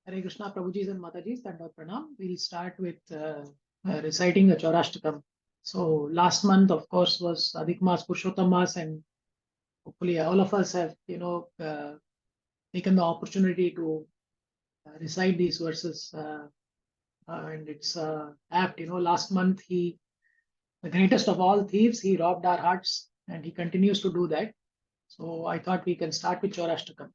Hare Krishna, Prabhujis and Matajis, Tanda Pranam. We'll start with reciting the Chaurashtakam. So last month, of course, was Adhik Mas, Purushottam Mas, and hopefully all of us have, taken the opportunity to recite these verses. And it's apt, last month the greatest of all thieves, he robbed our hearts and he continues to do that. So I thought we can start with Chaurashtakam.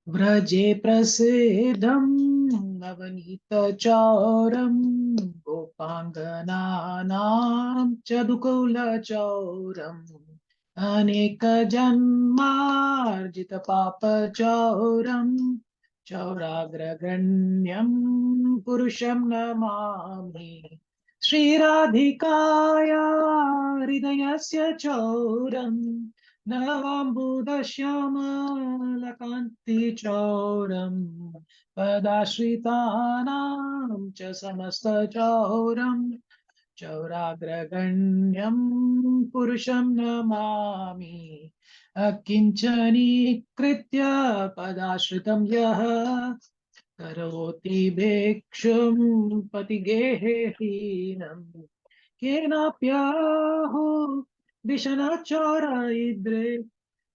व्रजे प्रसिद्धं नवनीतचौरं गोपाङ्गनानां चदुकुलचौरम् अनेकजन्मार्जितपापचौरं चौराग्रगण्यं पुरुषं नमामि श्रीराधिकाया हृदयस्य चौरम् नवाम्बुदश्यामलकान्तिचौरम् पदाश्रितानां च समस्तचौरम् चौराग्रगण्यं पुरुषं नमामि अकिञ्चनीकृत्य पदाश्रितं यः करोति भिक्षुं पतिगेहहीनम् केनाप्याहो दिशनचौरयिद्रे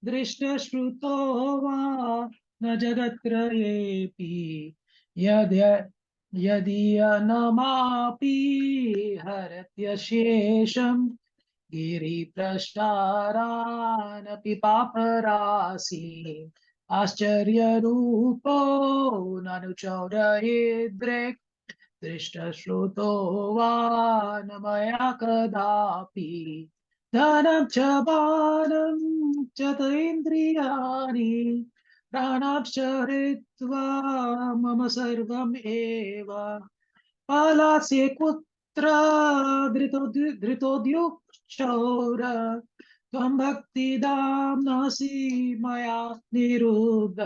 दृष्टश्रुतो वा न जगत्त्रयेऽपि यदीयनमापि हरत्यशेषं गिरिप्रष्टारानपि पापराशि आश्चर्यरूपो ननु चौरयिद्रे दृष्टश्रुतो वा न मया कदापि धनं च बालं च तैन्द्रियाणि प्राणांश्च हृत्वा मम सर्वम् एव पलास्ये कुत्र धृतोद्युक्चौर त्वं भक्तिदाम्नसि मया निरुद्ध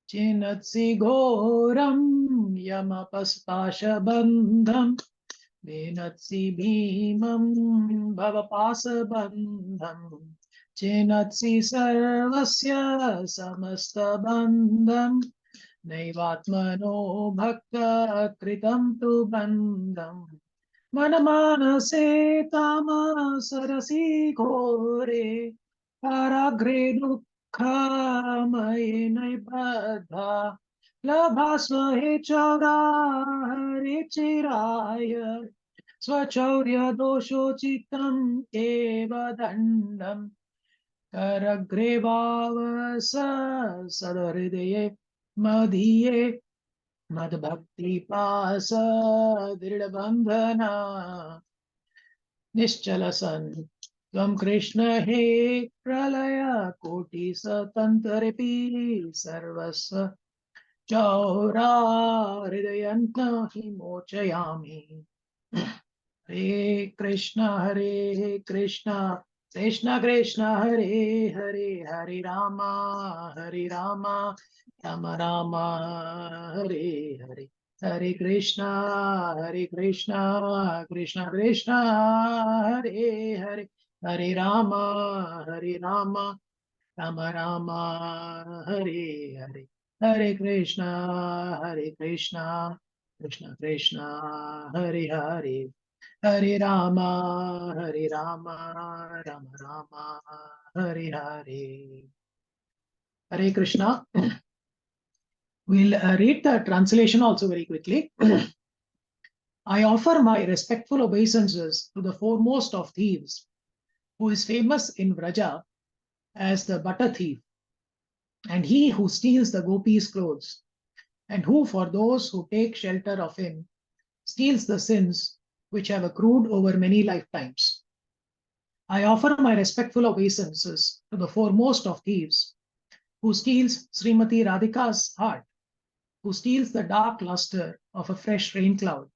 चिनत्सि घोरं यमपस्पाशबन्धम् वेनत्सि भीमं भवपाशबन्धम् चिनत्सि सर्वस्य समस्तबन्धम् नैवात्मनो भक्तकृतं तु बन्धम् मनमानसे तामसरसि घोरे काराग्रे दुःखमये नैबद्धा लभास्व हे चौरा हरे चिराय स्वचौर्यदोषोचितम् एव दण्डम् करग्रेवावस सदहृदये मदीये मद्भक्तिपास दृढबन्धना निश्चलसन् त्वं कृष्ण हे प्रलय कोटिसतन्तरेऽपि सर्वस्व चौरा हृदयन्त हि मोचयामि हरे Krishna Krishna Krishna Hare Hare Ram Ram Ram Hare Hare Hare Krishna Krishna Krishna Hare Hare Ram Ram Ram Hare Hare Hare Krishna Krishna Krishna Hare Hare Hare Ram Ram Ram Hare Hare Hare Krishna. We'll read the translation also very quickly. I offer my respectful obeisances to the foremost of thieves, who is famous in Vraja as the butter thief, and he who steals the gopis' clothes, and who, for those who take shelter of him, steals the sins which have accrued over many lifetimes. I offer my respectful obeisances to the foremost of thieves, who steals Srimati Radhika's heart, who steals the dark luster of a fresh rain cloud,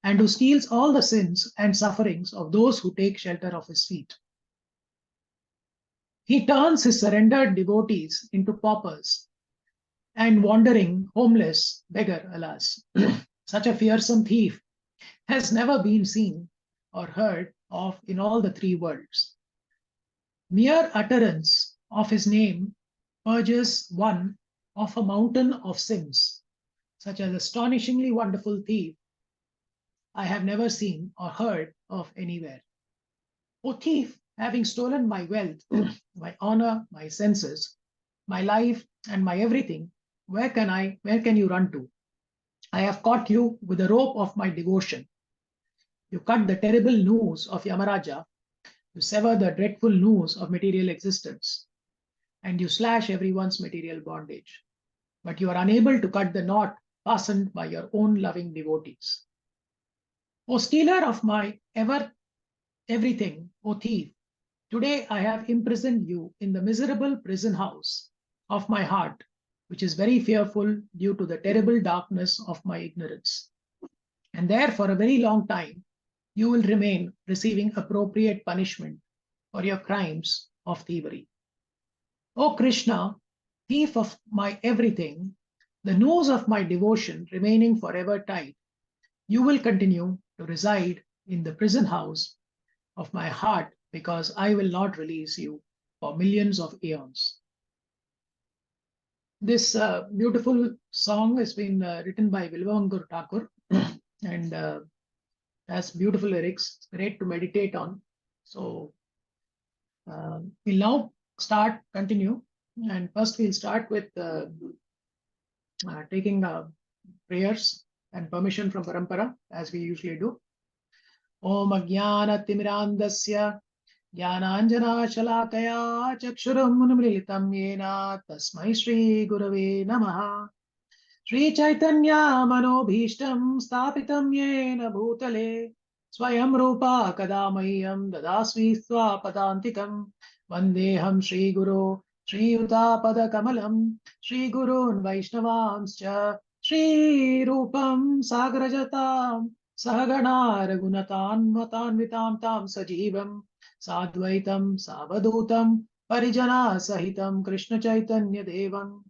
and who steals all the sins and sufferings of those who take shelter of his feet. He turns his surrendered devotees into paupers and wandering, homeless beggar, alas. Such a fearsome thief has never been seen or heard of in all the three worlds. Mere utterance of his name purges one of a mountain of sins, such as astonishingly wonderful thief I have never seen or heard of anywhere. O thief, having stolen my wealth, my honor, my senses, my life, and my everything, where can you run to? I have caught you with the rope of my devotion. You cut the terrible noose of Yamaraja, you sever the dreadful noose of material existence, and you slash everyone's material bondage. But you are unable to cut the knot fastened by your own loving devotees. O stealer of my everything, O thief, today I have imprisoned you in the miserable prison house of my heart, which is very fearful due to the terrible darkness of my ignorance. And there for a very long time, you will remain receiving appropriate punishment for your crimes of thievery. O Krishna, thief of my everything, the noose of my devotion remaining forever tight, you will continue to reside in the prison house of my heart because I will not release you for millions of eons. This beautiful song has been written by Vilvangur Thakur and has beautiful lyrics. It's great to meditate on. So we'll now continue. And first we'll start with taking prayers and permission from Parampara, as we usually do. Om Ajnana Timirandasya Jnananjana Shalakaya Chakshuram Unmilitam Yena Tasmai Shri Gurave Namaha Shri Chaitanya Manobhishtam Stapitam Yena Bhutale Swayam Rupa Kadamayam Dadasvi Swapadantikam Vandeham Shri Guru Shri Utapada Kamalam Shri Gurun Vaishnavamscha Shri Rupam Sagrajatam Sahagana Raghunatan Tam Sajivam Sadvaitam Savadutam Parijana Sahitam Krishna Chaitanya Devam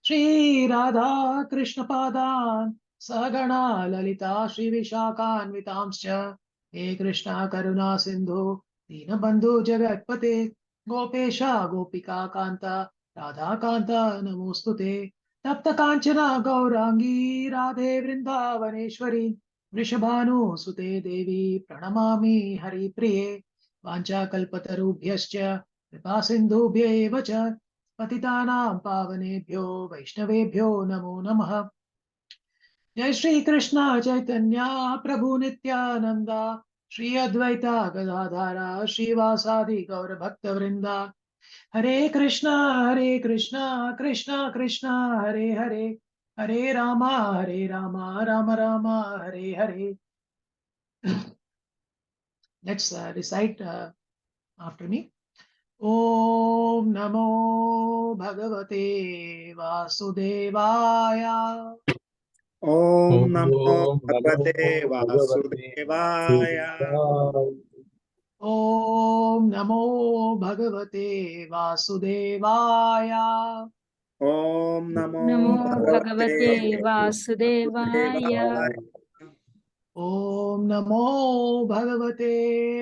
Shri Radha Krishna Padan Sahagana Lalita Shri Vishakhanvitamscha He Krishna Karuna Sindhu Dinabandhu Jagatpate Gopesha Gopika Kanta Radha Kanta Namostute Tapta Kanchana Gaurangi Radhe Vrindavaneshwari Vrishabhanu Sute Devi Pranamami Hari Priye Vancha Kalpatarubhyascha Kripa Sindhubhya eva cha Patitanam Pavanebhyo Vaishnavebhyo Namo Namaha Jai Shri Krishna Chaitanya Prabhu Nityananda Shri Advaita Gadadhara Shri Vasadi Gaura Bhakta Vrinda Hare Krishna Krishna Krishna Hare Hare Hare Rama Rama Rama Hare Hare. Let's recite after me. Om Namo Bhagavate Vasudevaya. Om Namo Bhagavate Vasudevaya. Om Namo Bhagavate Vasudevaya. Om Namo Bhagavate Vasudevaya. Om Namo Bhagavate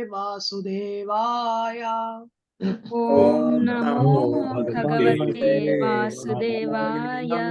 Vasudevaya. Om Namo Bhagavate Vasudevaya.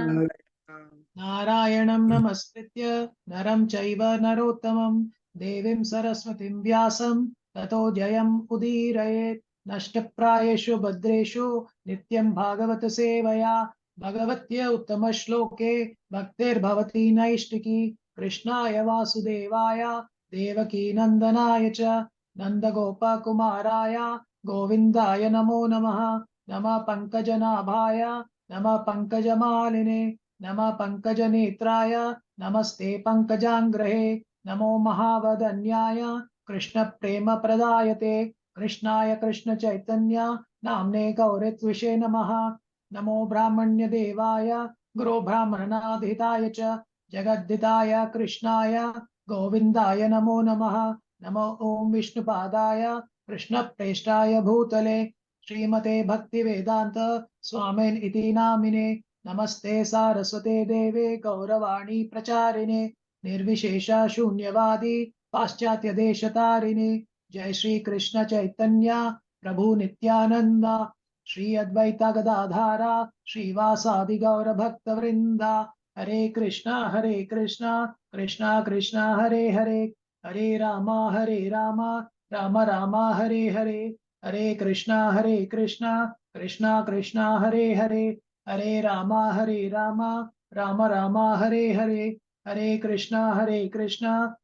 Narayanam Namaskritya Naram Chaiva Narottamam Devim Saraswatim Vyasam Tato Jayam Udirayet Nashtaprayeshu Bhadreshu Nityam Bhagavata Sevaya Bhagavatya Uttama Shloke Bhaktir Bhavati Naishtiki Krishnaya Vasudevaya Devaki Nandanaya Cha Nandagopa Kumaraya Govindaya Namo Namaha Nama Pankajanabhaya Nama Pankajamaline Nama Pankajanetraya Namaste Pankajangrahe Namo Mahavadanyaya Krishna Prema Pradayate Krishnaya Krishna Chaitanya Namne Gauritvishe Namaha Namo Brahmanya Devaya Guru Brahmanadhitaya Cha Jagaddhitaya Krishnaya Govindaya Namo Namaha Namo Om Vishnupadaya Krishna Preshtaya Bhutale Srimate Bhakti Vedanta Swamin Iti Namine Namaste Saraswate Deve Gauravani Pracharine Nirvishesha Shunyavadi Paschatya Deshatarine Jai Shri Krishna Chaitanya Prabhu Nityananda Shri Advaita Gadadhara, Shri Vasadi Gaura Bhakta Vrinda, Hare Krishna, Krishna Krishna, Hare Hare, Hare Rama, Rama Rama, Hare Hare, Hare Krishna, Krishna Krishna, Hare Hare, Hare Rama, Rama Rama, Hare Hare, Hare Krishna, Krishna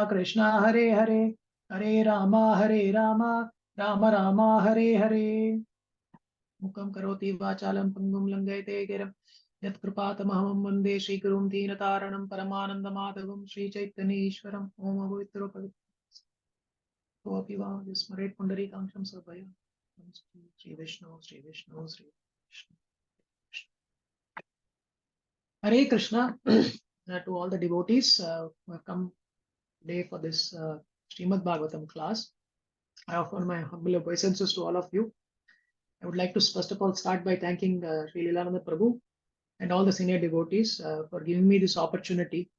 Krishna, Hare Hare, Hare Rama, Rama Rama, Hare Hare. Mukam karoti vachalam pangum langayate giram yat kripatamahamam vande Shri Gurum Deenataranam Paramananda Madhavam Shri Chaitanya Ishwaram Om Avitro Paviva Yasmaret Pundari Kamsham Sabhaya Shri Vishnu Shri Vishnu Shri Vishnu. Hare Krishna to all the devotees who have come today for this Srimad Bhagavatam class. I offer my humble obeisances to all of you. I would like to first of all start by thanking Sri Lilananda Prabhu and all the senior devotees for giving me this opportunity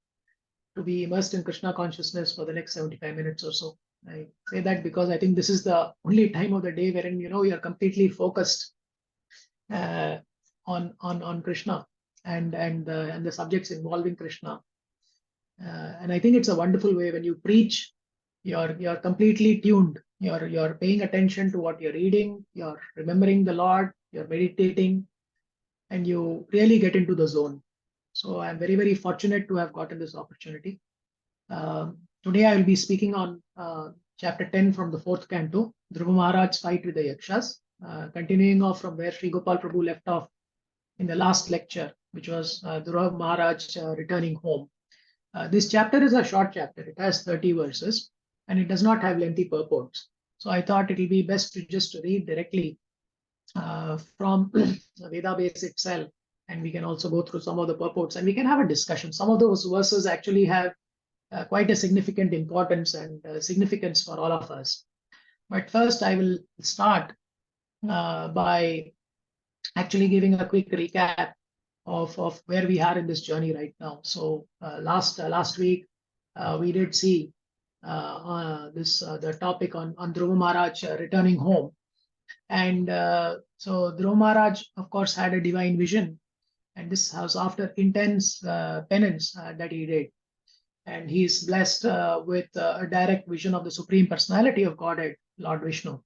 to be immersed in Krishna consciousness for the next 75 minutes or so. I say that because I think this is the only time of the day wherein you are completely focused on Krishna and the subjects involving Krishna. And I think it's a wonderful way when you preach, you're completely tuned. You're paying attention to what you're reading, you're remembering the Lord, you're meditating, and you really get into the zone. So I'm very, very fortunate to have gotten this opportunity. Today I will be speaking on chapter 10 from the 4th canto, Dhruva Maharaj's fight with the Yakshas, continuing off from where Sri Gopal Prabhu left off in the last lecture, which was Dhruva Maharaj returning home. This chapter is a short chapter. It has 30 verses and it does not have lengthy purports. So I thought it will be best to just read directly from the Veda base itself, and we can also go through some of the purports and we can have a discussion. Some of those verses actually have quite a significant importance and significance for all of us. But first I will start by actually giving a quick recap of where we are in this journey right now. So last week we did see the topic on Dhruva Maharaj returning home. And so Dhruva Maharaj, of course, had a divine vision. And this was after intense penance that he did. And he is blessed with a direct vision of the Supreme Personality of Godhead, Lord Vishnu.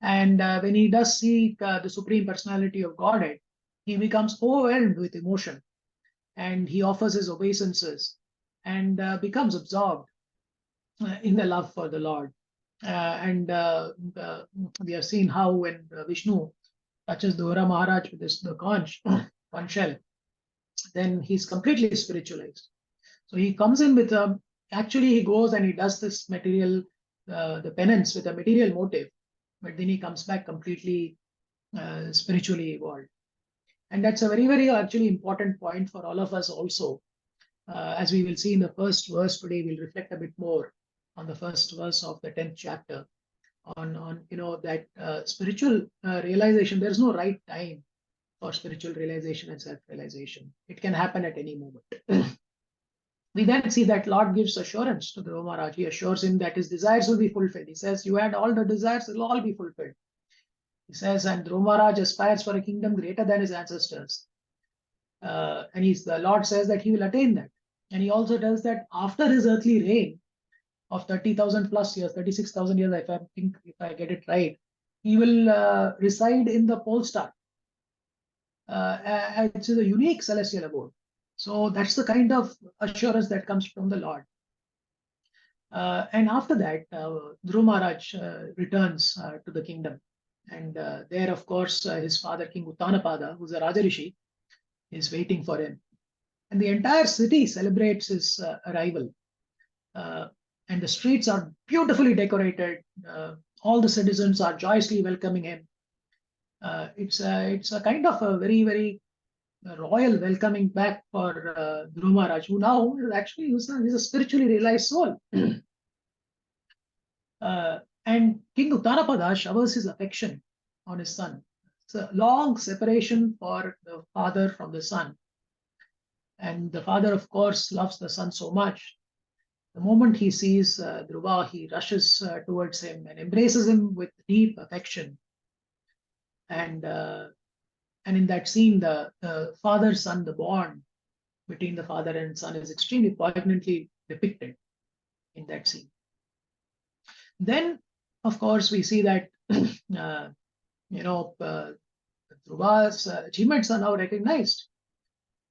And when he does see the Supreme Personality of Godhead, he becomes overwhelmed with emotion. And he offers his obeisances and becomes absorbed in the love for the Lord. We have seen how when Vishnu touches Dhruva Maharaj with the conch shell, then he's completely spiritualized. So he comes in with actually he goes and he does this material, the penance with a material motive, but then he comes back completely spiritually evolved. And that's a very, very actually important point for all of us also. As we will see in the first verse today, we'll reflect a bit more on the first verse of the 10th chapter on that spiritual realization. There's no right time for spiritual realization and self-realization. It can happen at any moment. We then see that Lord gives assurance to Dhruva Maharaj. He assures him that his desires will be fulfilled. He says, you had all the desires, will all be fulfilled. He says, and Dhruva Maharaj aspires for a kingdom greater than his ancestors. And the Lord says that he will attain that. And he also tells that after his earthly reign of 30,000 plus years, 36,000 years, if I get it right, he will reside in the pole star. It's a unique celestial abode. So that's the kind of assurance that comes from the Lord. And after that, Dhruva Maharaj returns to the kingdom. And there, of course, his father, King Uttanapada, who's a Rajarishi, is waiting for him. And the entire city celebrates his arrival. And the streets are beautifully decorated. All the citizens are joyously welcoming him. It's a kind of a very, very royal welcoming back for Dhruva Maharaj, who now actually he's a spiritually realized soul. And King Uttanapada showers his affection on his son. It's a long separation for the father from the son. And the father, of course, loves the son so much. The moment he sees Dhruva, he rushes towards him and embraces him with deep affection. And in that scene, the father-son, the bond between the father and son is extremely poignantly depicted in that scene. Then, of course, we see that Dhruva's achievements are now recognized.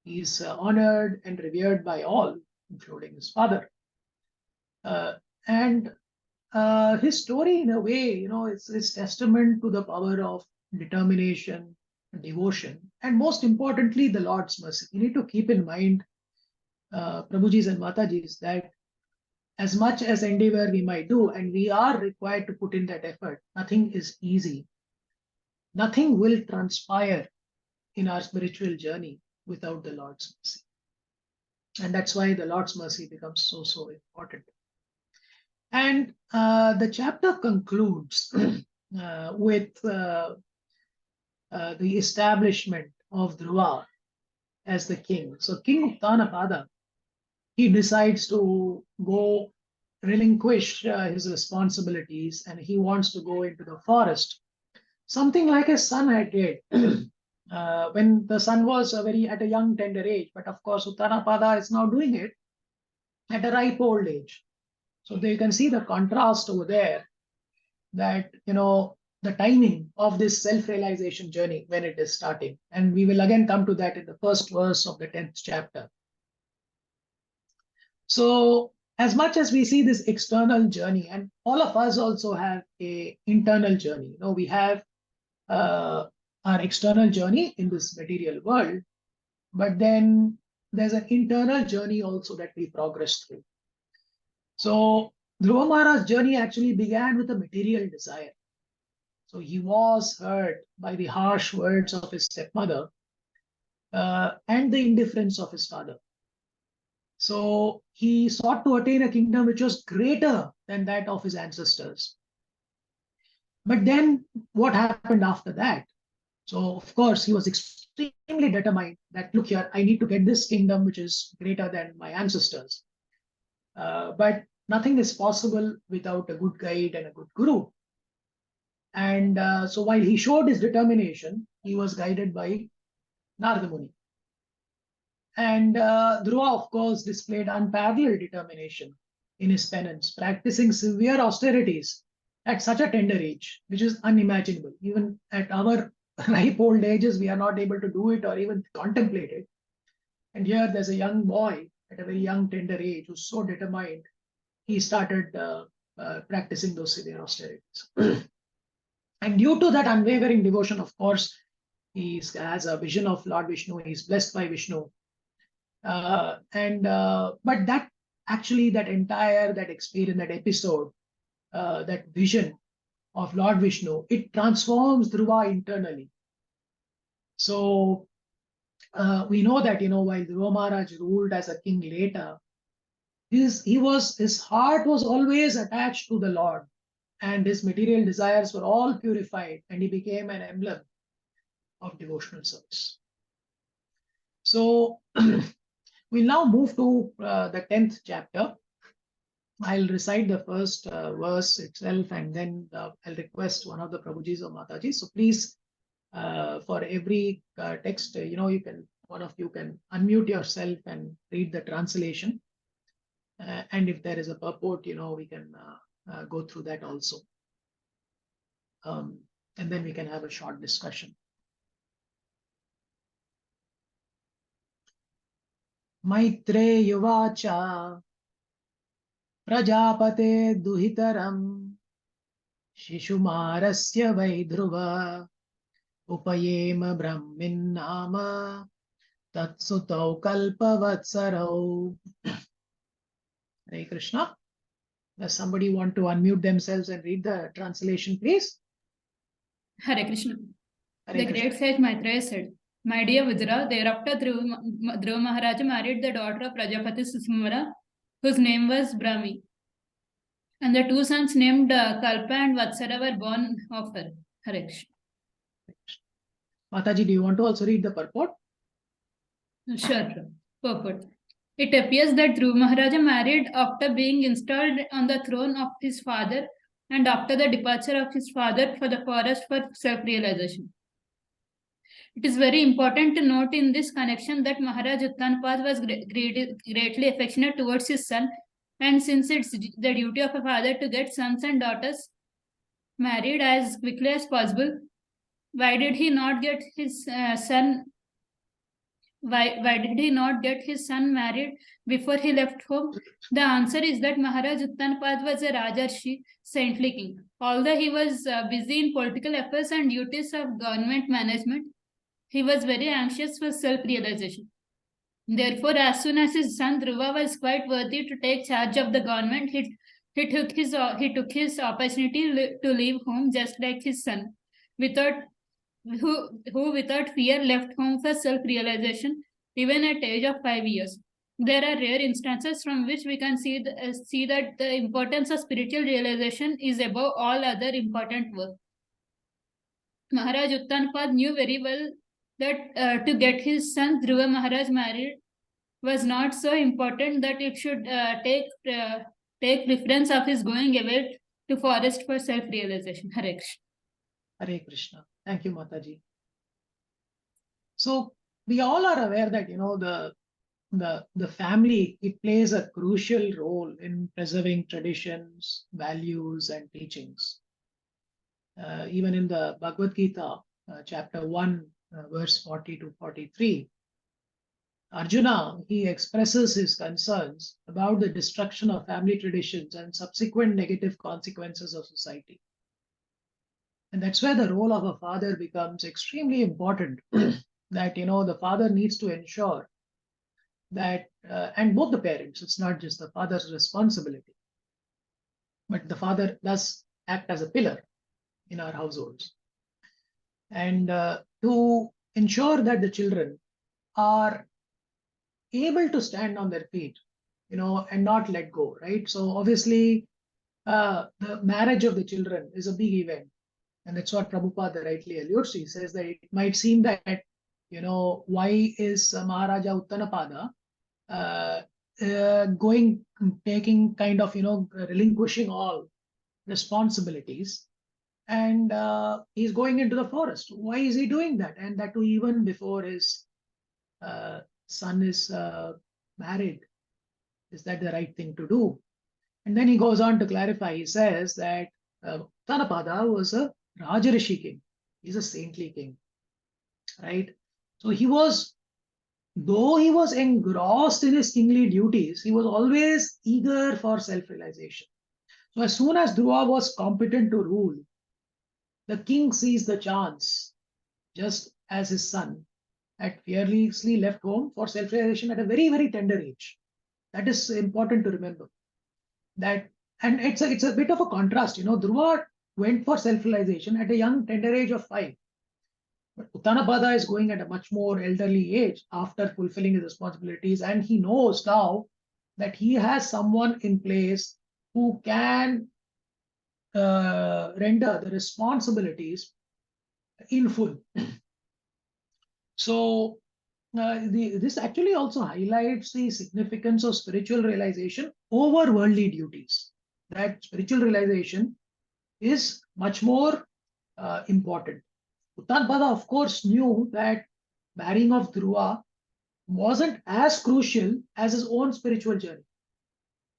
He's honored and revered by all, including his father. And his story, in a way, it's testament to the power of determination, devotion, and most importantly, the Lord's mercy. You need to keep in mind, Prabhujis and Matajis, that as much as endeavor we might do, and we are required to put in that effort, nothing is easy. Nothing will transpire in our spiritual journey without the Lord's mercy. And that's why the Lord's mercy becomes so important. And the chapter concludes with the establishment of Dhruva as the king. So King Uttanapada, he decides to go relinquish his responsibilities, and he wants to go into the forest. Something like his son had did when the son was at a young, tender age. But of course, Uttanapada is now doing it at a ripe old age. So you can see the contrast over there, that, the timing of this self-realization journey when it is starting. And we will again come to that in the first verse of the 10th chapter. So as much as we see this external journey, and all of us also have a internal journey. We have our external journey in this material world, but then there's an internal journey also that we progress through. So Dhruva Maharaj's journey actually began with a material desire. So he was hurt by the harsh words of his stepmother and the indifference of his father. So he sought to attain a kingdom which was greater than that of his ancestors. But then what happened after that? So of course, he was extremely determined that, look here, I need to get this kingdom which is greater than my ancestors. But nothing is possible without a good guide and a good guru. And so while he showed his determination, he was guided by Narada Muni. And Dhruva, of course, displayed unparalleled determination in his penance, practicing severe austerities at such a tender age, which is unimaginable. Even at our ripe old ages, we are not able to do it or even contemplate it. And here there's a young boy at a very young, tender age who's so determined, he started practicing those severe austerities. And due to that unwavering devotion, of course, he has a vision of Lord Vishnu. He's blessed by Vishnu. But that actually, that experience, that episode, that vision of Lord Vishnu, it transforms Dhruva internally. So we know that, while Dhruva Maharaj ruled as a king later, his heart was always attached to the Lord, and his material desires were all purified, and he became an emblem of devotional service. So we'll now move to the 10th chapter. I'll recite the first verse itself, and then I'll request one of the Prabhujis or Matajis. So please, for every text, one of you can unmute yourself and read the translation. And if there is a purport, we can go through that also. And then we can have a short discussion. Maitre Yuvacha Prajapate Duhitaram Shishumarasya Vaidhruva Upayema Brahmin Nama Tatsutau Kalpavatsarau. Hare Krishna. Does somebody want to unmute themselves and read the translation, please? Hare Krishna. Hare The Krishna. great sage Maitreya said, "My dear Vidura, thereafter Dhruva Maharaja married the daughter of Prajapati Susumara, whose name was Brahmi. And the two sons named Kalpa and Vatsara were born of her." Hare Krishna. Mataji, do you want to also read the purport? Sure. Purport. It appears that Dhruva Maharaja married after being installed on the throne of his father and after the departure of his father for the forest for self-realization. It is very important to note in this connection that Maharaj Uttanapad was greatly affectionate towards his son, and since it's the duty of a father to get sons and daughters married as quickly as possible, why did he not get his son? Why did he not get his son married before he left home? The answer is that Maharaj Uttanapad was a Rajarshi, saintly king. Although he was busy in political affairs and duties of government management, he was very anxious for self-realization. Therefore, as soon as his son Dhruva was quite worthy to take charge of the government, he took his opportunity to leave home just like his son, without who without fear left home for self-realization, even at age of 5 years. There are rare instances from which we can see that the importance of spiritual realization is above all other important work. Maharaj Uttanapad knew very well that to get his son Dhruva Maharaj married was not so important that it should take preference of his going away to forest for self-realization. Hare Krishna. Hare Krishna. Thank you, Mataji. So we all are aware that the family, it plays a crucial role in preserving traditions, values, and teachings. Even in the Bhagavad Gita, chapter 1, verse 40 to 43, Arjuna, he expresses his concerns about the destruction of family traditions and subsequent negative consequences of society. And that's where the role of a father becomes extremely important. That, the father needs to ensure that, and both the parents, it's not just the father's responsibility, but the father does act as a pillar in our households. And to ensure that the children are able to stand on their feet, and not let go, right? So obviously, the marriage of the children is a big event. And that's what Prabhupada rightly alludes to. He says that it might seem that, why is Maharaja Uttanapada taking kind of, relinquishing all responsibilities, and he's going into the forest. Why is he doing that? And that too even before his son is married. Is that the right thing to do? And then he goes on to clarify. He says that Uttanapada was a Rajarishi king. He's a saintly king, right? So though he was engrossed in his kingly duties, he was always eager for self-realization. So as soon as Dhruva was competent to rule, the king seized the chance, just as his son had fearlessly left home for self-realization at a very, very tender age. That is important to remember. That, and it's a bit of a contrast. Dhruva went for self-realization at a young, tender age of 5. But Uttanapada is going at a much more elderly age after fulfilling his responsibilities, and he knows now that he has someone in place who can render the responsibilities in full. So this actually also highlights the significance of spiritual realization over worldly duties. That spiritual realization is much more important. Uttanapada, of course, knew that marrying of Dhruva wasn't as crucial as his own spiritual journey.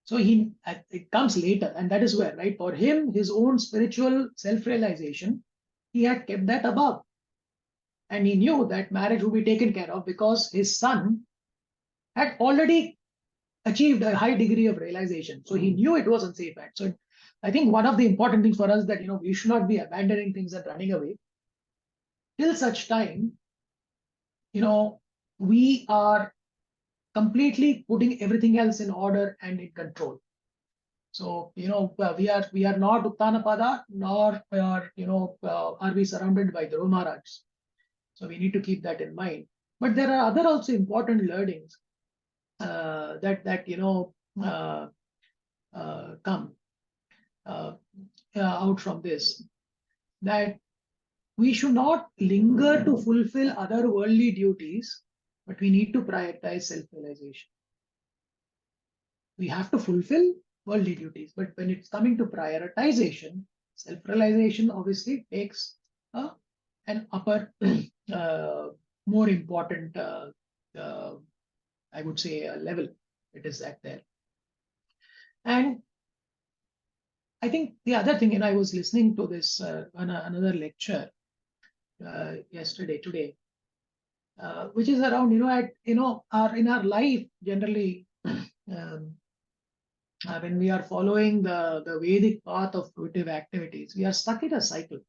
So it comes later, and that is where, right, for him, his own spiritual self-realization, he had kept that above. And he knew that marriage would be taken care of because his son had already achieved a high degree of realization. So he knew it was unsafe. So I think one of the important things for us that, we should not be abandoning things and running away till such time, we are completely putting everything else in order and in control. So, we are not Uttanapada, nor are we surrounded by Dhruva Maharaj. So we need to keep that in mind. But there are other also important learnings that come out from this. That we should not linger to fulfill other worldly duties, but we need to prioritize self-realization. We have to fulfill worldly duties, but when it's coming to prioritization, self-realization obviously takes an upper more important, I would say, level. It is at there. And I think the other thing, I was listening to this another lecture today, which is around, in our life generally, when we are following the Vedic path of fruitive activities, we are stuck in a cycle.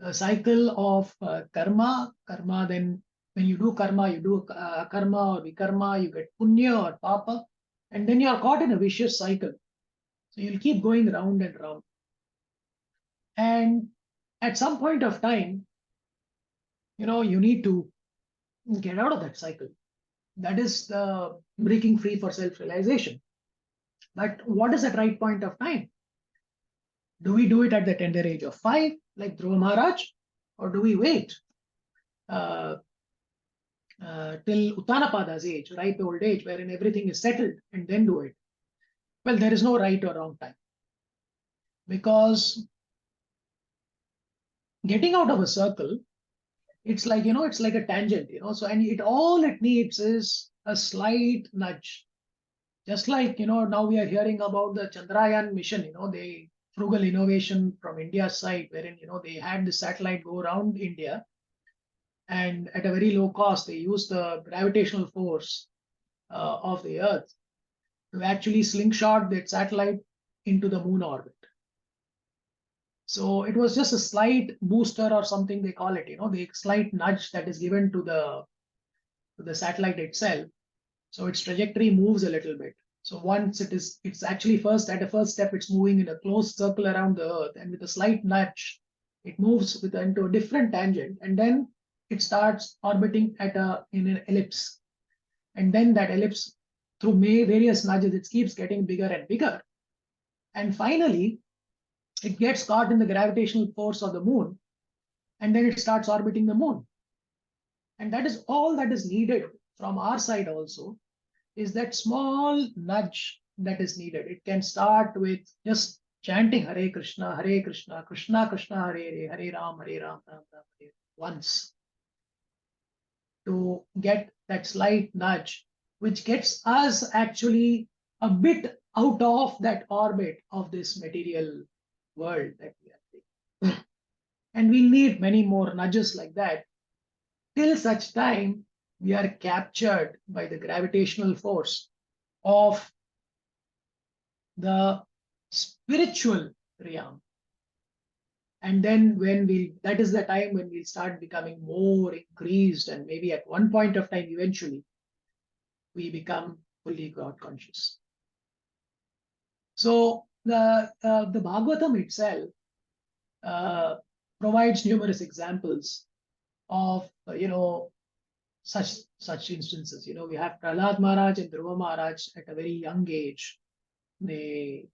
A cycle of karma. Then when you do karma, you do karma or vikarma, you get punya or papa, and then you are caught in a vicious cycle. So you'll keep going round and round. And at some point of time, you need to get out of that cycle. That is the breaking free for self-realization. But what is that right point of time? Do we do it at the tender age of 5, like Dhruva Maharaj, or do we wait till Uttanapada's age, ripe old age, wherein everything is settled, and then do it? Well, there is no right or wrong time. Because getting out of a circle, it's like, it's like a tangent, so, and all it needs is a slight nudge. Just like, now we are hearing about the Chandrayaan mission, the frugal innovation from India's side, wherein, they had the satellite go around India, and at a very low cost, they used the gravitational force of the Earth to actually slingshot that satellite into the moon orbit. So it was just a slight booster or something they call it, the slight nudge that is given to the satellite itself. So its trajectory moves a little bit. So once it's actually at the first step, it's moving in a closed circle around the Earth, and with a slight nudge, it moves into a different tangent, and then it starts orbiting in an ellipse. And then that ellipse, through various nudges, it keeps getting bigger and bigger. And finally, it gets caught in the gravitational force of the moon, and then it starts orbiting the moon. And that is all that is needed from our side also, is that small nudge that is needed. It can start with just chanting Hare Krishna, Krishna Krishna, Hare Hare, Hare Ram, Ram Ram, Hare once, to get that slight nudge, which gets us actually a bit out of that orbit of this material world that we are in. And we need many more nudges like that, till such time we are captured by the gravitational force of the spiritual realm. And then that is the time when we'll start becoming more increased, and maybe at one point of time, eventually, we become fully God conscious. So the Bhagavatam itself provides numerous examples of, such instances. We have Prahlad Maharaj and Dhruva Maharaj at a very young age. They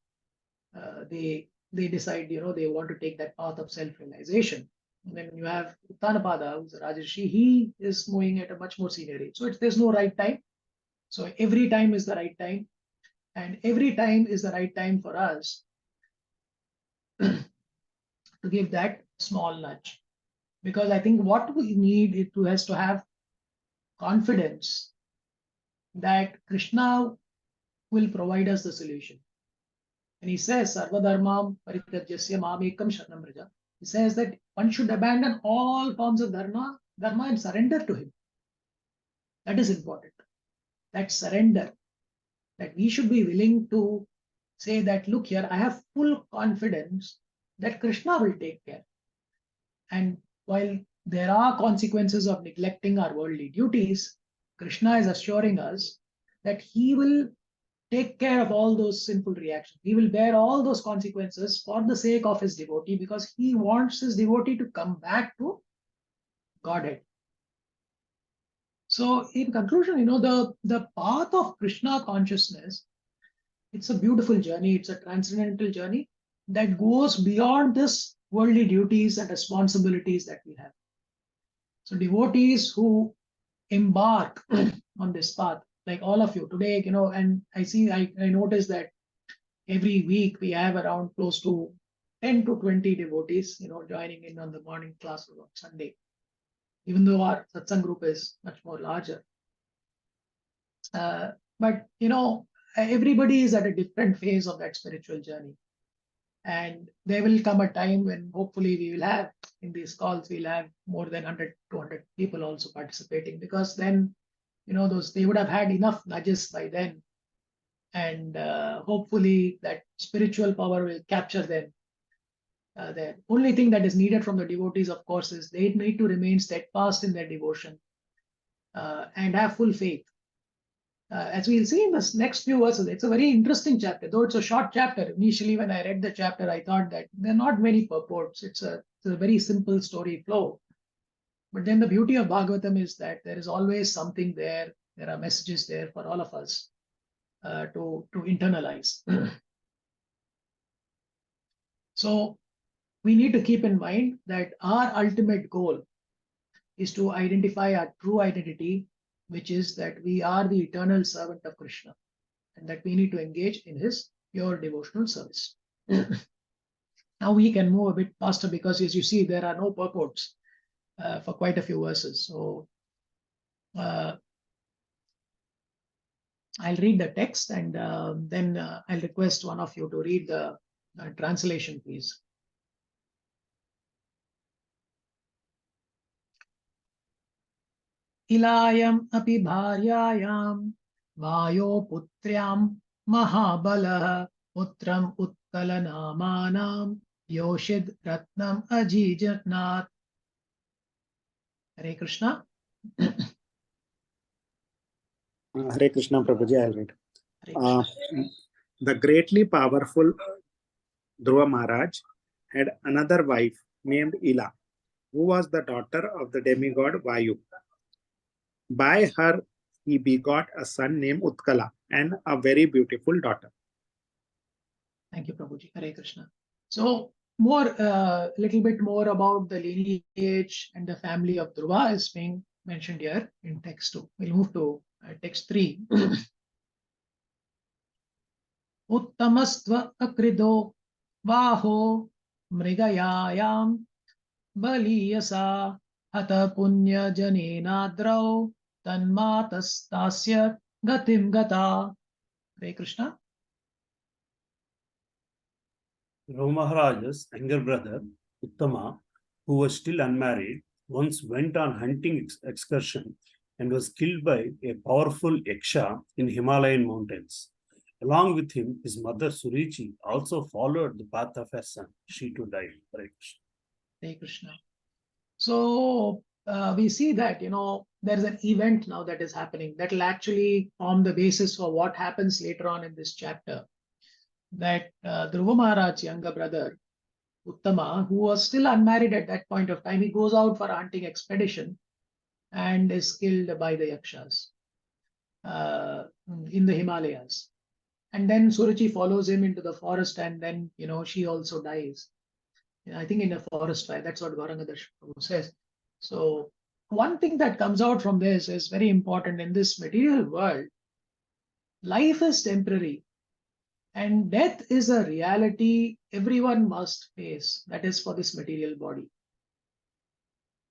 decide, they want to take that path of self-realization. And then you have Uttanapada, who's a Rajarshi. He is moving at a much more senior age. So there's no right time. So every time is the right time. And every time is the right time for us to give that small nudge. Because I think what we need has to have confidence that Krishna will provide us the solution. And he says, Sarva Dharmam Parityajyasya Mamekam Sharanam Vraja. He says that one should abandon all forms of dharma and surrender to him. That is important. That surrender. That we should be willing to say that, look here, I have full confidence that Krishna will take care. And while there are consequences of neglecting our worldly duties, Krishna is assuring us that he will take care of all those sinful reactions. He will bear all those consequences for the sake of his devotee, because he wants his devotee to come back to Godhead. So in conclusion, the path of Krishna consciousness, it's a beautiful journey. It's a transcendental journey that goes beyond this worldly duties and responsibilities that we have. So devotees who embark on this path, like all of you today, and I notice that every week we have around close to 10 to 20 devotees, joining in on the morning class on Sunday. even though our satsang group is much more larger. But everybody is at a different phase of that spiritual journey. And there will come a time when hopefully we will have, in these calls, we'll have more than 100, 200 people also participating, because then, they would have had enough nudges by then. And hopefully that spiritual power will capture them. The only thing that is needed from the devotees, of course, is they need to remain steadfast in their devotion and have full faith. As we'll see in the next few verses, it's a very interesting chapter, though it's a short chapter. Initially, when I read the chapter, I thought that there are not many purports. It's a very simple story flow. But then the beauty of Bhagavatam is that there is always something there. There are messages there for all of us to internalize. So we need to keep in mind that our ultimate goal is to identify our true identity, which is that we are the eternal servant of Krishna, and that we need to engage in his pure devotional service. Now we can move a bit faster, because as you see, there are no purports for quite a few verses. So I'll read the text, and then I'll request one of you to read the translation, please. Ilayam api bharyayam vayo putriam mahabala putram utkala namanam yoshid ratnam ajijatnat. Hare Krishna. Hare Krishna, Prabhuji, I'll read. Hare Krishna. The greatly powerful Dhruva Maharaj had another wife named Ila, who was the daughter of the demigod Vayu. By her, he begot a son named Utkala and a very beautiful daughter. Thank you, Prabhuji. Hare Krishna. So, little bit more about the lineage and the family of Dhruva is being mentioned here in text 2. We'll move to text 3. Uttamastva akrido vaho mrigayayam baliyasa hata punya janenadrau tanmatastasya gatim gata. Hare Krishna. Dhruva Maharaj's younger brother, Uttama, who was still unmarried, once went on hunting excursion and was killed by a powerful Yaksha in Himalayan mountains. Along with him, his mother Surichi also followed the path of her son. She too died. Hare Krishna. Hare Krishna. So we see that, there's an event now that is happening that will actually form the basis for what happens later on in this chapter. That Dhruva Maharaj's younger brother, Uttama, who was still unmarried at that point of time, he goes out for a hunting expedition and is killed by the Yakshas in the Himalayas. And then Surichi follows him into the forest, and then, she also dies. I think in a forest fire. That's what Gauranga Prabhu says. So one thing that comes out from this is very important. In this material world, life is temporary and death is a reality everyone must face. That is for this material body.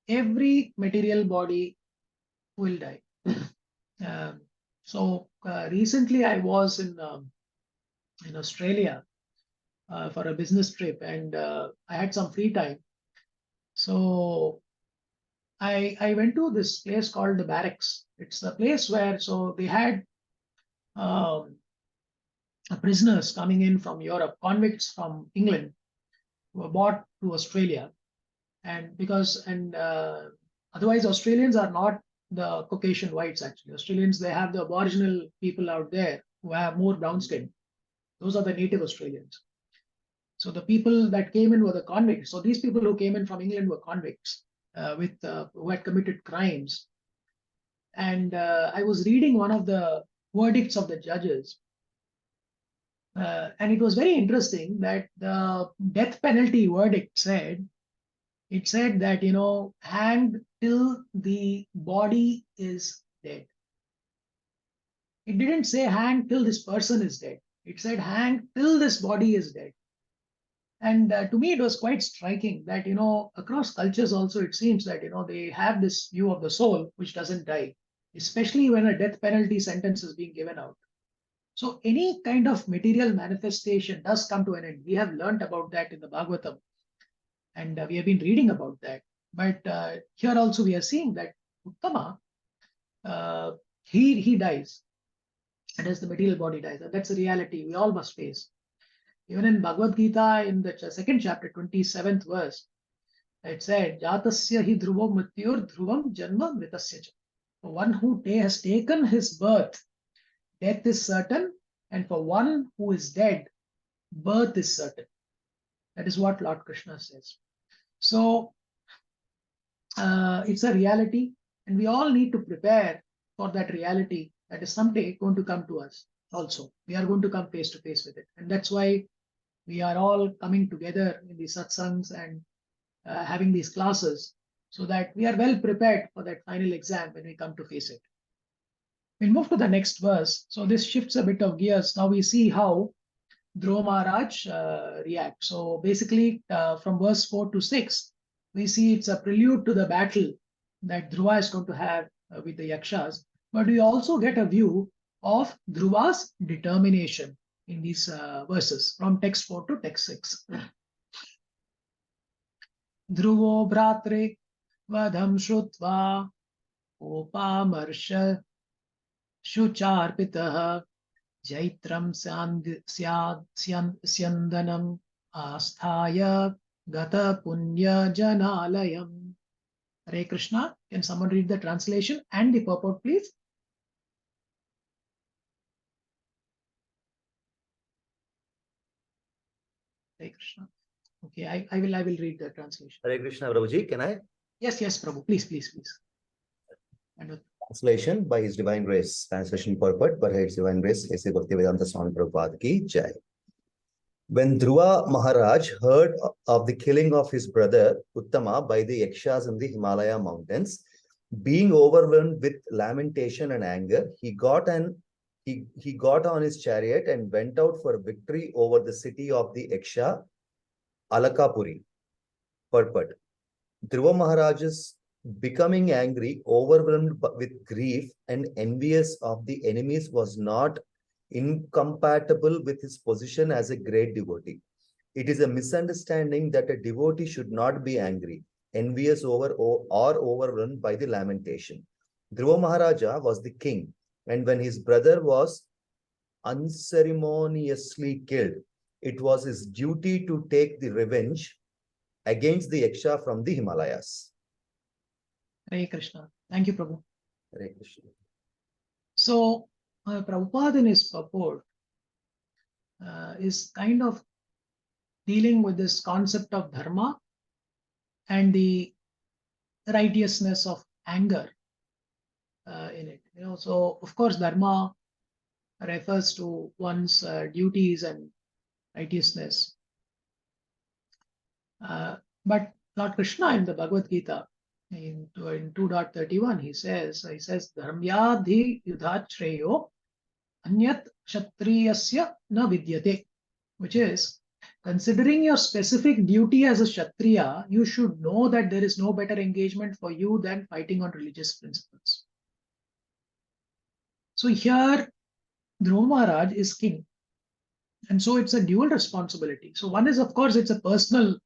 Every material body will die. Recently I was in Australia for a business trip, and I had some free time. So I went to this place called the Barracks. It's the place where, so they had prisoners coming in from Europe, convicts from England, who were brought to Australia. And otherwise Australians are not the Caucasian whites actually. Australians, they have the Aboriginal people out there who have more brown skin. Those are the native Australians. So the people that came in were the convicts. So these people who came in from England were convicts who had committed crimes. And I was reading one of the verdicts of the judges. And it was very interesting that the death penalty verdict said that, hanged till the body is dead. It didn't say hanged till this person is dead. It said hanged till this body is dead. And to me, it was quite striking that, across cultures also, it seems that, they have this view of the soul which doesn't die, especially when a death penalty sentence is being given out. So any kind of material manifestation does come to an end. We have learnt about that in the Bhagavatam, and we have been reading about that. But here also we are seeing that Uttama, he dies, and as the material body dies, and that's a reality we all must face. Even in Bhagavad Gita, in the second chapter, 27th verse, it said, Jatasya hi dhruvo mrityur dhruvam janma mritasya cha. For one who has taken his birth, death is certain, and for one who is dead, birth is certain. That is what Lord Krishna says. So it's a reality, and we all need to prepare for that reality that is someday going to come to us also. We are going to come face to face with it. And that's why we are all coming together in these satsangs and having these classes, so that we are well prepared for that final exam when we come to face it. We'll move to the next verse. So this shifts a bit of gears. Now we see how Dhruva Maharaj reacts. So basically, from verse 4 to 6, we see it's a prelude to the battle that Dhruva is going to have with the Yakshas. But we also get a view of Dhruva's determination in these verses from text 4 to text 6. Dhruvo Bhratre Vadham Shrutva Opamarshya Shucharpitaha Jaitram Syandanam Asthaya Gata Punya Janalayam. Hare Krishna. Can someone read the translation and the purport, please? Hare Krishna. Okay, I will read the translation. Hare Krishna, Prabhuji, can I? Yes, Prabhu. Please. And Translation by His Divine Grace. Translation purport by His Divine Grace. A.C. Bhaktivedanta Swami Prabhupada ki Jai. When Dhruva Maharaj heard of the killing of his brother Uttama by the Yakshas in the Himalaya mountains, being overwhelmed with lamentation and anger, he got on his chariot and went out for victory over the city of the Yaksha, Alakapuri. Purport. Dhruva Maharaj's becoming angry, overwhelmed with grief, and envious of the enemies was not incompatible with his position as a great devotee. It is a misunderstanding that a devotee should not be angry, envious over or overwhelmed by the lamentation. Dhruva Maharaja was the king, and when his brother was unceremoniously killed, it was his duty to take the revenge against the Yaksha from the Himalayas. Hare Krishna. Thank you, Prabhu. Hare Krishna. So, Prabhupada in his purport is kind of dealing with this concept of dharma and the righteousness of anger in it. So of course, dharma refers to one's duties and righteousness. But Lord Krishna in the Bhagavad Gita, in 2.31, he says, Dharmyadhi yudhat shreyo anyat kshatriyasya na vidyate, which is, considering your specific duty as a Kshatriya, you should know that there is no better engagement for you than fighting on religious principles. So here, Dhruva Maharaj is king. And so it's a dual responsibility. So one is, of course, it's a personal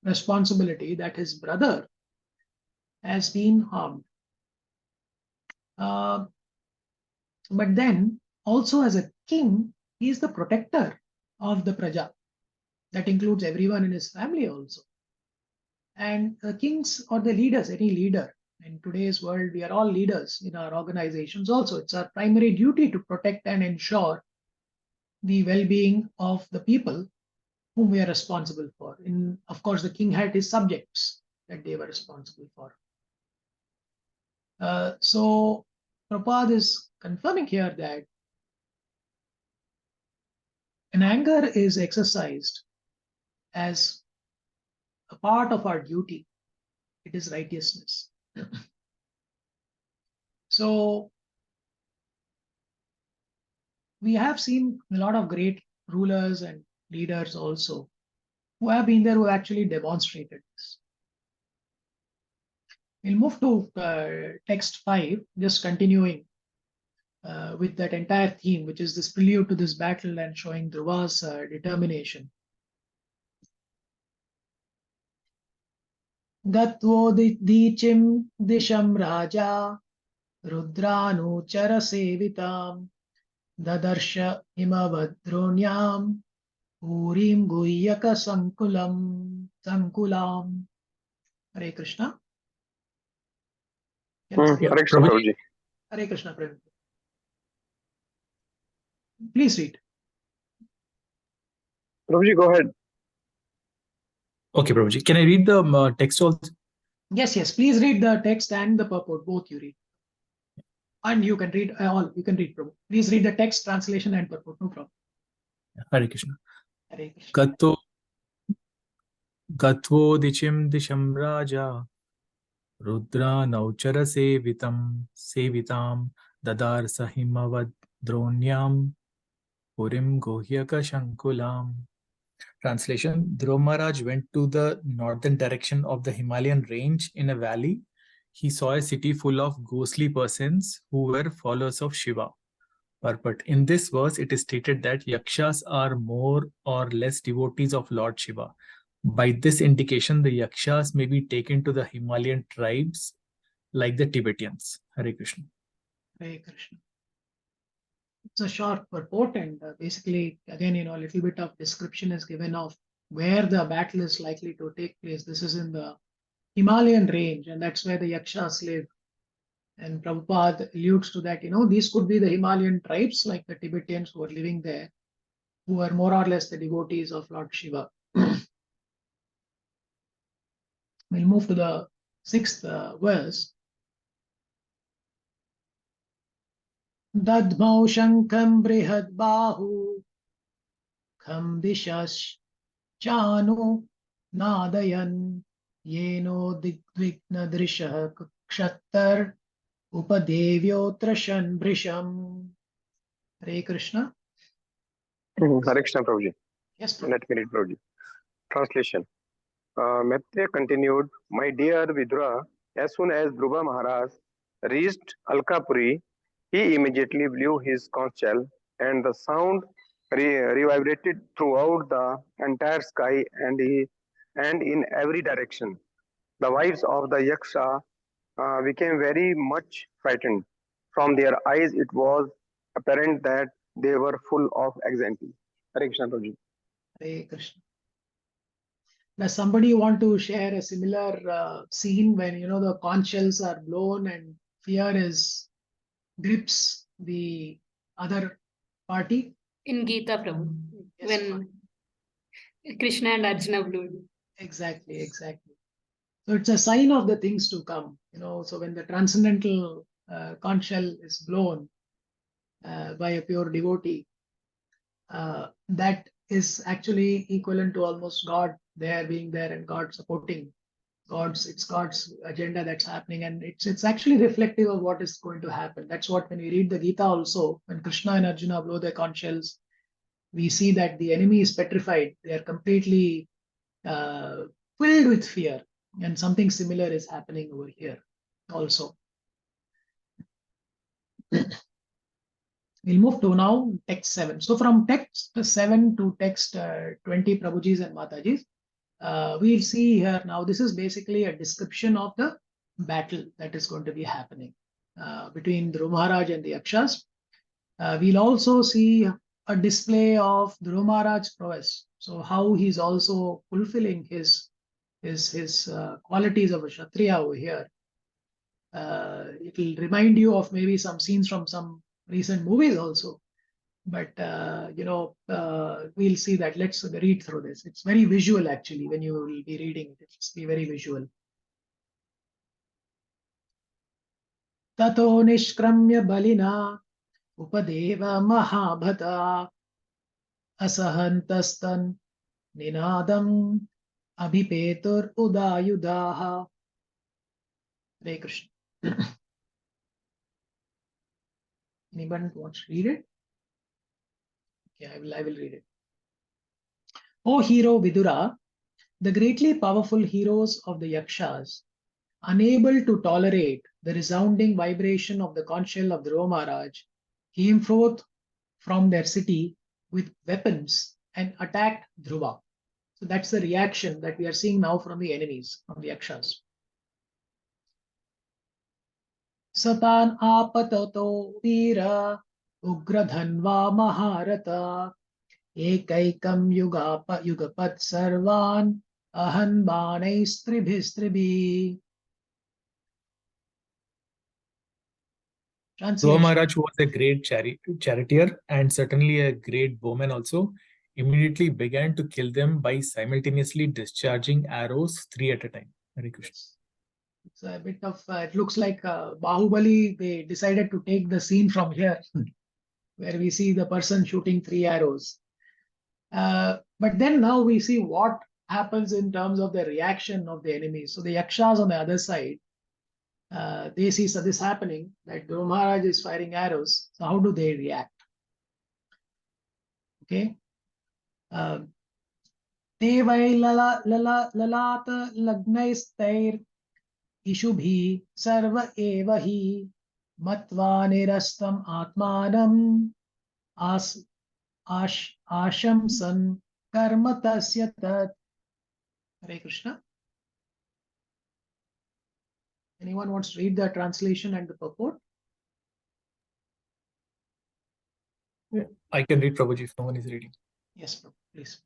responsibility that his brother has been harmed. But then also as a king, he is the protector of the praja. That includes everyone in his family also. And the kings or the leaders, any leader in today's world, we are all leaders in our organizations also. It's our primary duty to protect and ensure the well-being of the people whom we are responsible for. Of course, the king had his subjects that they were responsible for. So Prabhupada is confirming here that an anger is exercised as a part of our duty. It is righteousness. So we have seen a lot of great rulers and leaders also who have been there who actually demonstrated this. We'll move to text 5, just continuing with that entire theme, which is this prelude to this battle and showing Dhruva's determination. Gatvodicim disham raja rudranuchara sevitam dadarsha imavadronyam purim guhyaka sankulam. Hare Krishna. Hare Krishna, Prabhuji. Hare Krishna, Prabhuji. Please read. Prabhuji, go ahead. Okay, Prabhuji. Can I read the text also? Yes, please read the text and the purport. Both you read. And you can read all. You can read, Prabhu. Please read the text, translation, and purport. No problem. Hare Krishna. Hare Krishna. Gatvodicim disham raja Rudra nauchara sevitam dadar sahimavad dronyam purim gohyaka shankulam. Translation: Dhruva Maharaj went to the northern direction of the Himalayan range. In a valley, he saw a city full of ghostly persons who were followers of Shiva. Purport: in this verse, it is stated that Yakshas are more or less devotees of Lord Shiva. By this indication, the Yakshas may be taken to the Himalayan tribes like the Tibetans. Hare Krishna. Hare Krishna. It's a short purport, and basically, again, a little bit of description is given of where the battle is likely to take place. This is in the Himalayan range, and that's where the Yakshas live. And Prabhupada alludes to that, these could be the Himalayan tribes, like the Tibetans who are living there, who are more or less the devotees of Lord Shiva. We'll move to the 6th verse. Dadmau shankam brihad bahu kham dishas chanu nadayan yeno digvigna drishah kshattar upadevyotra shanbrisham. Hare Krishna. Hare Krishna, Prabhuji. Yes, Let me read, Prabhuji. Translation. Maitreya continued, my dear Vidura, as soon as Dhruva Maharaj reached Alkapuri, he immediately blew his conch shell, and the sound reverberated throughout the entire sky and in every direction. The wives of the Yaksha became very much frightened. From their eyes, it was apparent that they were full of anxiety. Hare Krishna, Prabhuji. Hare Krishna. Does somebody want to share a similar scene when the conch shells are blown and fear grips the other party? In Gita, Prabhu, Yes, when Krishna and Arjuna blew. Exactly. So it's a sign of the things to come. So when the transcendental conch shell is blown by a pure devotee, that is actually equivalent to almost God being there and God supporting it's God's agenda that's happening, and it's actually reflective of what is going to happen. That's what, when we read the Gita also, when Krishna and Arjuna blow their conch shells, we see that the enemy is petrified. They are completely filled with fear, and something similar is happening over here also. We'll move to now text 7. So from text 7 to text 20, Prabhujis and Matajis, we'll see here now, this is basically a description of the battle that is going to be happening between Dhruva Maharaj and the Yakshas. We'll also see a display of Dhruva Maharaj's prowess. So how he's also fulfilling his qualities of a Kshatriya over here. It will remind you of maybe some scenes from some recent movies also, but we'll see that. Let's read through this. It's very visual actually. When you will be reading it, it's be very visual. Tato nishkramya balina upadeva mahabhata asahantastan ninadam abhipetur udayudaha. Hare Krishna. Anybody wants to read it? Okay, I will read it. O hero Vidura, The greatly powerful heroes of the Yakshas, unable to tolerate the resounding vibration of the conch shell of Dhruva Maharaj, came forth from their city with weapons and attacked Dhruva. So that's the reaction that we are seeing now from the enemies, from the Yakshas. Satan apatato vira ugradhanva maharata ekaikam yugapat sarvan ahan banaistribhistribhi. Dhruva Translation. Maharaj, who was a great charioteer and certainly a great bowman also, immediately began to kill them by simultaneously discharging arrows 3 at a time. Hare Krishna. It's a bit of, it looks like Bahubali, they decided to take the scene from here, where we see the person shooting 3 arrows. But then now we see what happens in terms of the reaction of the enemies. So the Yakshas on the other side, they see this happening, that Dhruva Maharaj is firing arrows. So how do they react? Okay. Te vai lalata lagnaistain ishubhi sarva eva hi matva nirastam atmanam ashamsan karma tasya tat. Hare Krishna. Anyone wants to read the translation and the purport? I can read, Prabhuji, if no one is reading. Yes, Prabhu. Please.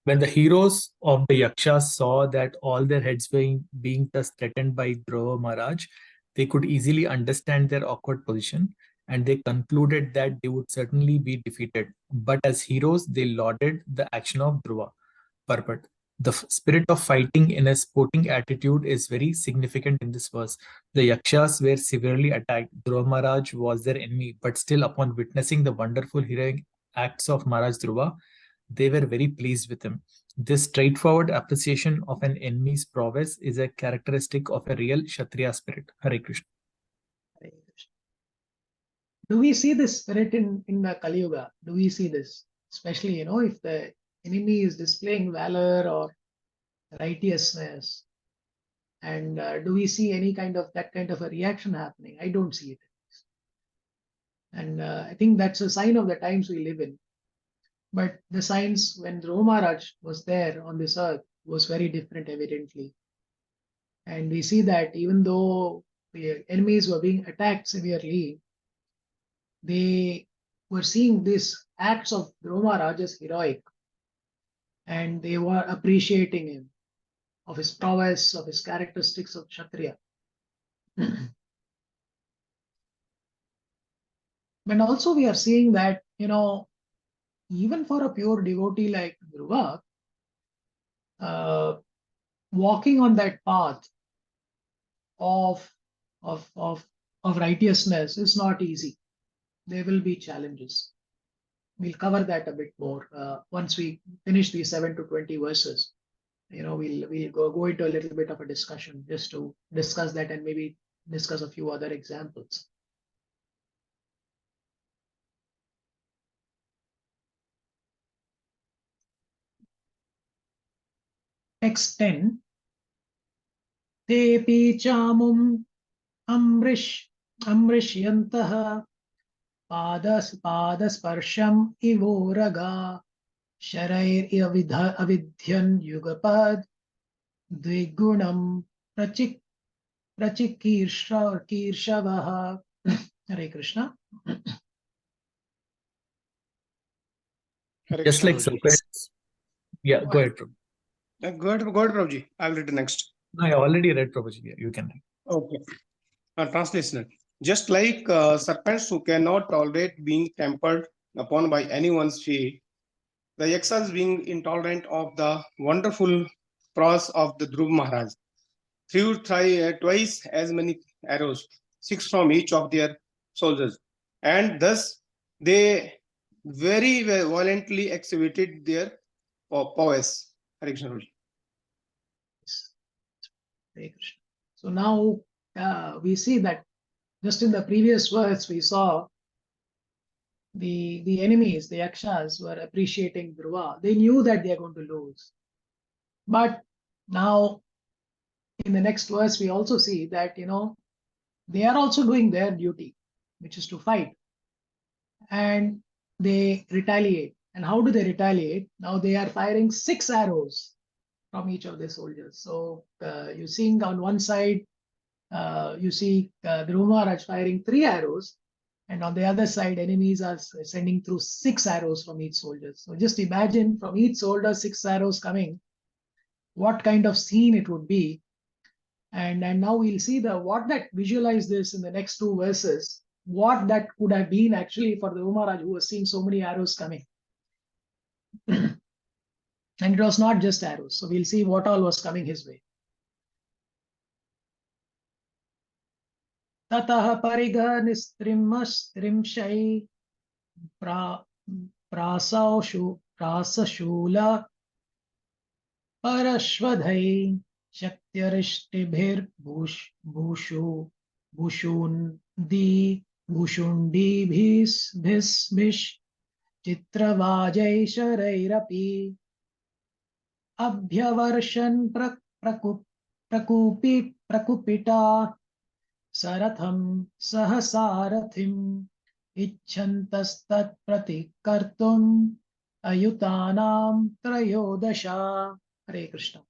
When the heroes of the Yakshas saw that all their heads were being thus threatened by Dhruva Maharaj, they could easily understand their awkward position, and they concluded that they would certainly be defeated. But as heroes, they lauded the action of Dhruva. Purport. The spirit of fighting in a sporting attitude is very significant in this verse. The Yakshas were severely attacked. Dhruva Maharaj was their enemy, but still, upon witnessing the wonderful heroic acts of Maharaj Dhruva, they were very pleased with him. This straightforward appreciation of an enemy's prowess is a characteristic of a real Kshatriya spirit. Hare Krishna. Hare Krishna. Do we see this spirit in the Kali Yuga? Do we see this? Especially, if the enemy is displaying valor or righteousness, and do we see any kind of that kind of a reaction happening? I don't see it. And I think that's a sign of the times we live in. But the signs when Dhruva Maharaj was there on this earth was very different, evidently. And we see that even though the enemies were being attacked severely, they were seeing these acts of Dhruva Maharaj as heroic. And they were appreciating him, of his prowess, of his characteristics of Kshatriya. And also we are seeing that, even for a pure devotee like Dhruva, walking on that path of righteousness is not easy. There will be challenges. We'll cover that a bit more once we finish these 7 to 20 verses. We'll go into a little bit of a discussion just to discuss that and maybe discuss a few other examples. Text 10. Tepi chamum amrishyantah padasparsham ivoraga sharair avidhyan yugapad dvigunam prachikirshavah. Hare Krishna. Hare Just Krishna, like Prabhuji. serpents. Yeah, go ahead, Prabhu. Go ahead, Prabhuji. I'll read the next. I already read, Prabhuji. Yeah, you can read. Okay. Translation. Just like serpents who cannot tolerate being trampled upon by anyone's feet, the Yakshas being intolerant of the wonderful prowess of the Dhruva Maharaj, threw twice as many arrows, 6 from each of their soldiers, and thus they very violently exhibited their prowess. Hare Krishna. So now we see that just in the previous verse we saw the enemies, the Yakshas, were appreciating Dhruva. They knew that they are going to lose. But now in the next verse, we also see that, they are also doing their duty, which is to fight. And they retaliate. And how do they retaliate? Now they are firing 6 arrows from each of the soldiers. So you're seeing on one side, you see Dhruva Maharaj firing 3 arrows. And on the other side, enemies are sending through 6 arrows from each soldier. So just imagine from each soldier 6 arrows coming, what kind of scene it would be. And now we'll see what that visualize this in the next 2 verses, what that could have been actually for the Maharaj who was seeing so many arrows coming. And it was not just arrows. So we'll see what all was coming his way. Tatah parigha nistrimashai prasashula parashvadhai Shaktyarishti Bhushundi Bhish Chitravajai Sharairapi Abhyavarshan Prakupita Saratham Sahasarathim Icchantastat Pratikartum Ayutanam Trayodasha. Hare Krishna.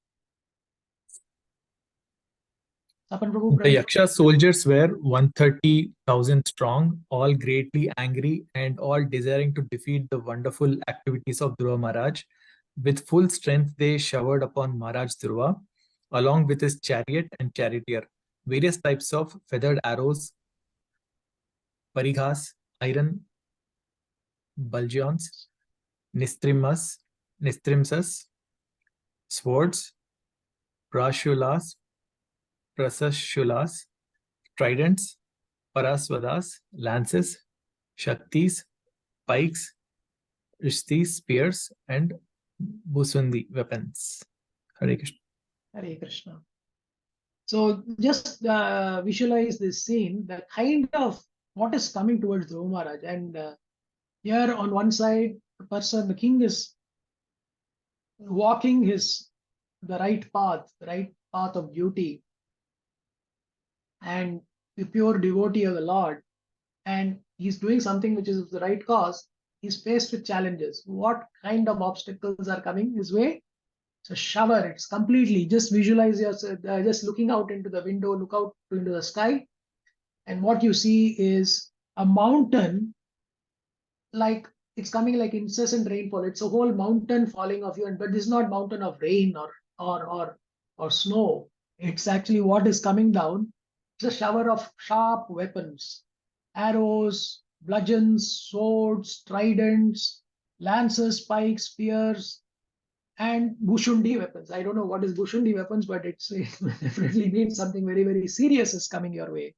The Yaksha soldiers were 130,000 strong, all greatly angry and all desiring to defeat the wonderful activities of Dhruva Maharaj. With full strength, they showered upon Maharaj Dhruva, along with his chariot and charioteer, various types of feathered arrows, parighas, iron bulgions, nistrimsas, swords, prasashulas, tridents, parasvadas, lances, shaktis, pikes, rishtis, spears, and busundi weapons. Hare Krishna. Hare Krishna. So just visualize this scene, the kind of what is coming towards Dhruva Maharaj. And here on one side, the king is walking the right path of duty, and the pure devotee of the Lord, and he's doing something which is the right cause. He's faced with challenges. What kind of obstacles are coming his way? So shower, it's completely, just visualize yourself, just looking out into the window, look out into the sky, and what you see is a mountain, like it's coming like incessant rainfall. It's a whole mountain falling off you, but this is not mountain of rain or snow. It's actually what is coming down. It's a shower of sharp weapons, arrows, bludgeons, swords, tridents, lances, pikes, spears, and Bhushundi weapons. I don't know what is Bhushundi weapons, but it definitely means something very, very serious is coming your way.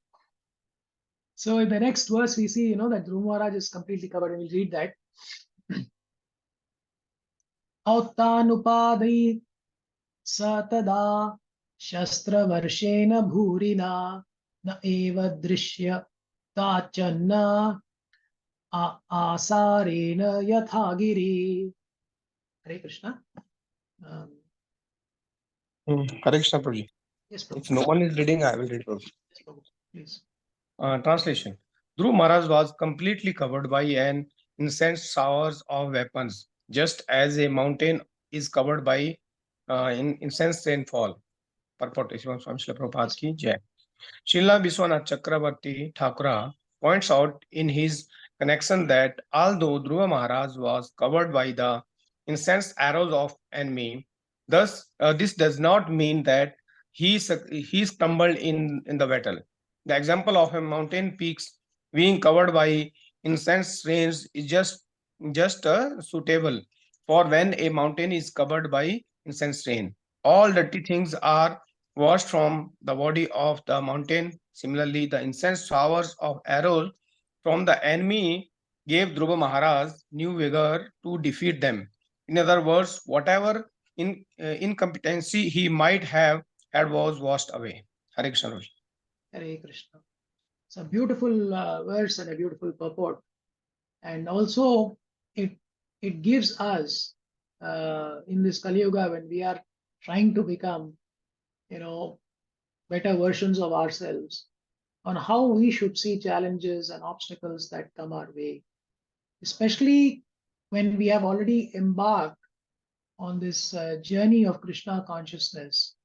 So in the next verse, we see, that Dhruva Maharaj is completely covered, and we'll read that. Auttanupadai satada shastra varshena bhurina na eva drishya tachanna asarena yathagiri. Hare Krishna. Hare Krishna, Prabhuji. Yes, Prabhu. If no one is reading, I will read, Prabhuji. Yes, Prabhu. Please. Translation. Dhruva Maharaj was completely covered by an incensed showers of weapons, just as a mountain is covered by incensed rainfall. Purport. Srila Prabhupada ki jai. Srila Vishwanath Chakravarti Thakura points out in his connection that although Dhruva Maharaj was covered by the incensed arrows of enemy, thus this does not mean that he stumbled in the battle. The example of a mountain peaks being covered by incensed rains is just suitable for when a mountain is covered by incensed rain. All dirty things are washed from the body of the mountain. Similarly, the incensed showers of arrows from the enemy gave Dhruva Maharaj new vigor to defeat them. In other words, whatever incompetency he might have had was washed away. Hare Krishna. Hare Krishna. It's a beautiful verse and a beautiful purport. And also, it gives us, in this Kali Yuga, when we are trying to become, better versions of ourselves, on how we should see challenges and obstacles that come our way, especially when we have already embarked on this journey of Krishna consciousness,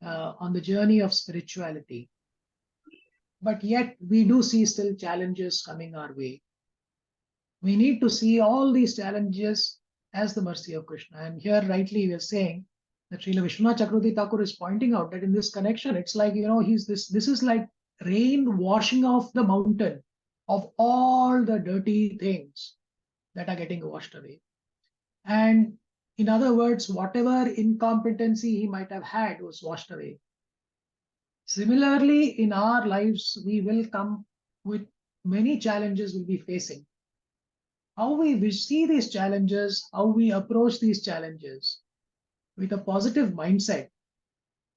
on the journey of spirituality. But yet we do see still challenges coming our way. We need to see all these challenges as the mercy of Krishna. And here rightly we are saying that Srila Vishwanath Chakravarti Thakur is pointing out that in this connection, it's like, this is like rain washing off the mountain of all the dirty things that are getting washed away. And in other words, whatever incompetency he might have had was washed away. Similarly, in our lives, we will come with many challenges we'll be facing. How we see these challenges, how we approach these challenges with a positive mindset,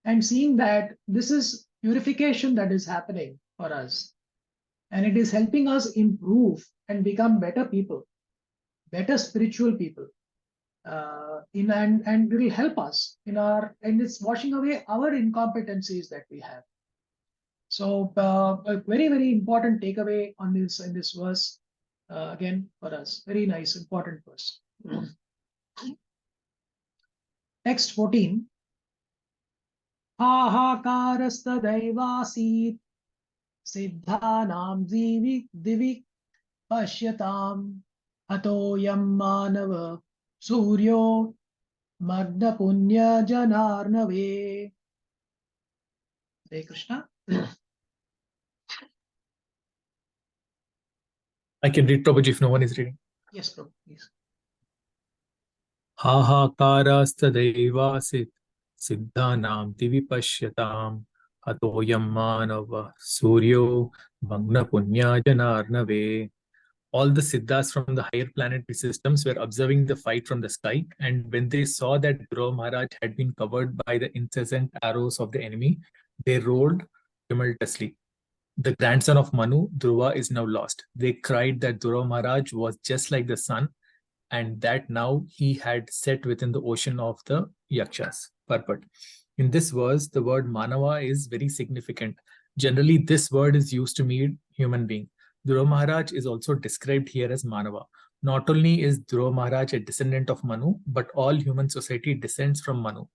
and seeing that this is purification that is happening for us, and it is helping us improve and become better people, better spiritual people, and it will help us and it's washing away our incompetencies that we have. So a very, very important takeaway on this in this verse, again for us, very nice, important verse. Text 14. Hahakarastadaivasit siddhanam divi pashyatam hatoyam manava suryo magna punya janarnave. Hare Krishna. I can read, Prabhuji, if no one is reading. Yes, Prabhu, please. Hahakarastadaivasit siddhanam divi pashyatam hatoyam manava suryo magna punya janarnave. All the siddhas from the higher planetary systems were observing the fight from the sky, and when they saw that Dhruva Maharaj had been covered by the incessant arrows of the enemy, they roared tumultuously. The grandson of Manu, Dhruva, is now lost. They cried that Dhruva Maharaj was just like the sun, and that now he had set within the ocean of the Yakshas. Purport. In this verse, the word Manava is very significant. Generally, this word is used to mean human being. Dhruva Maharaj is also described here as Manava. Not only is Dhruva Maharaj a descendant of Manu, but all human society descends from Manu.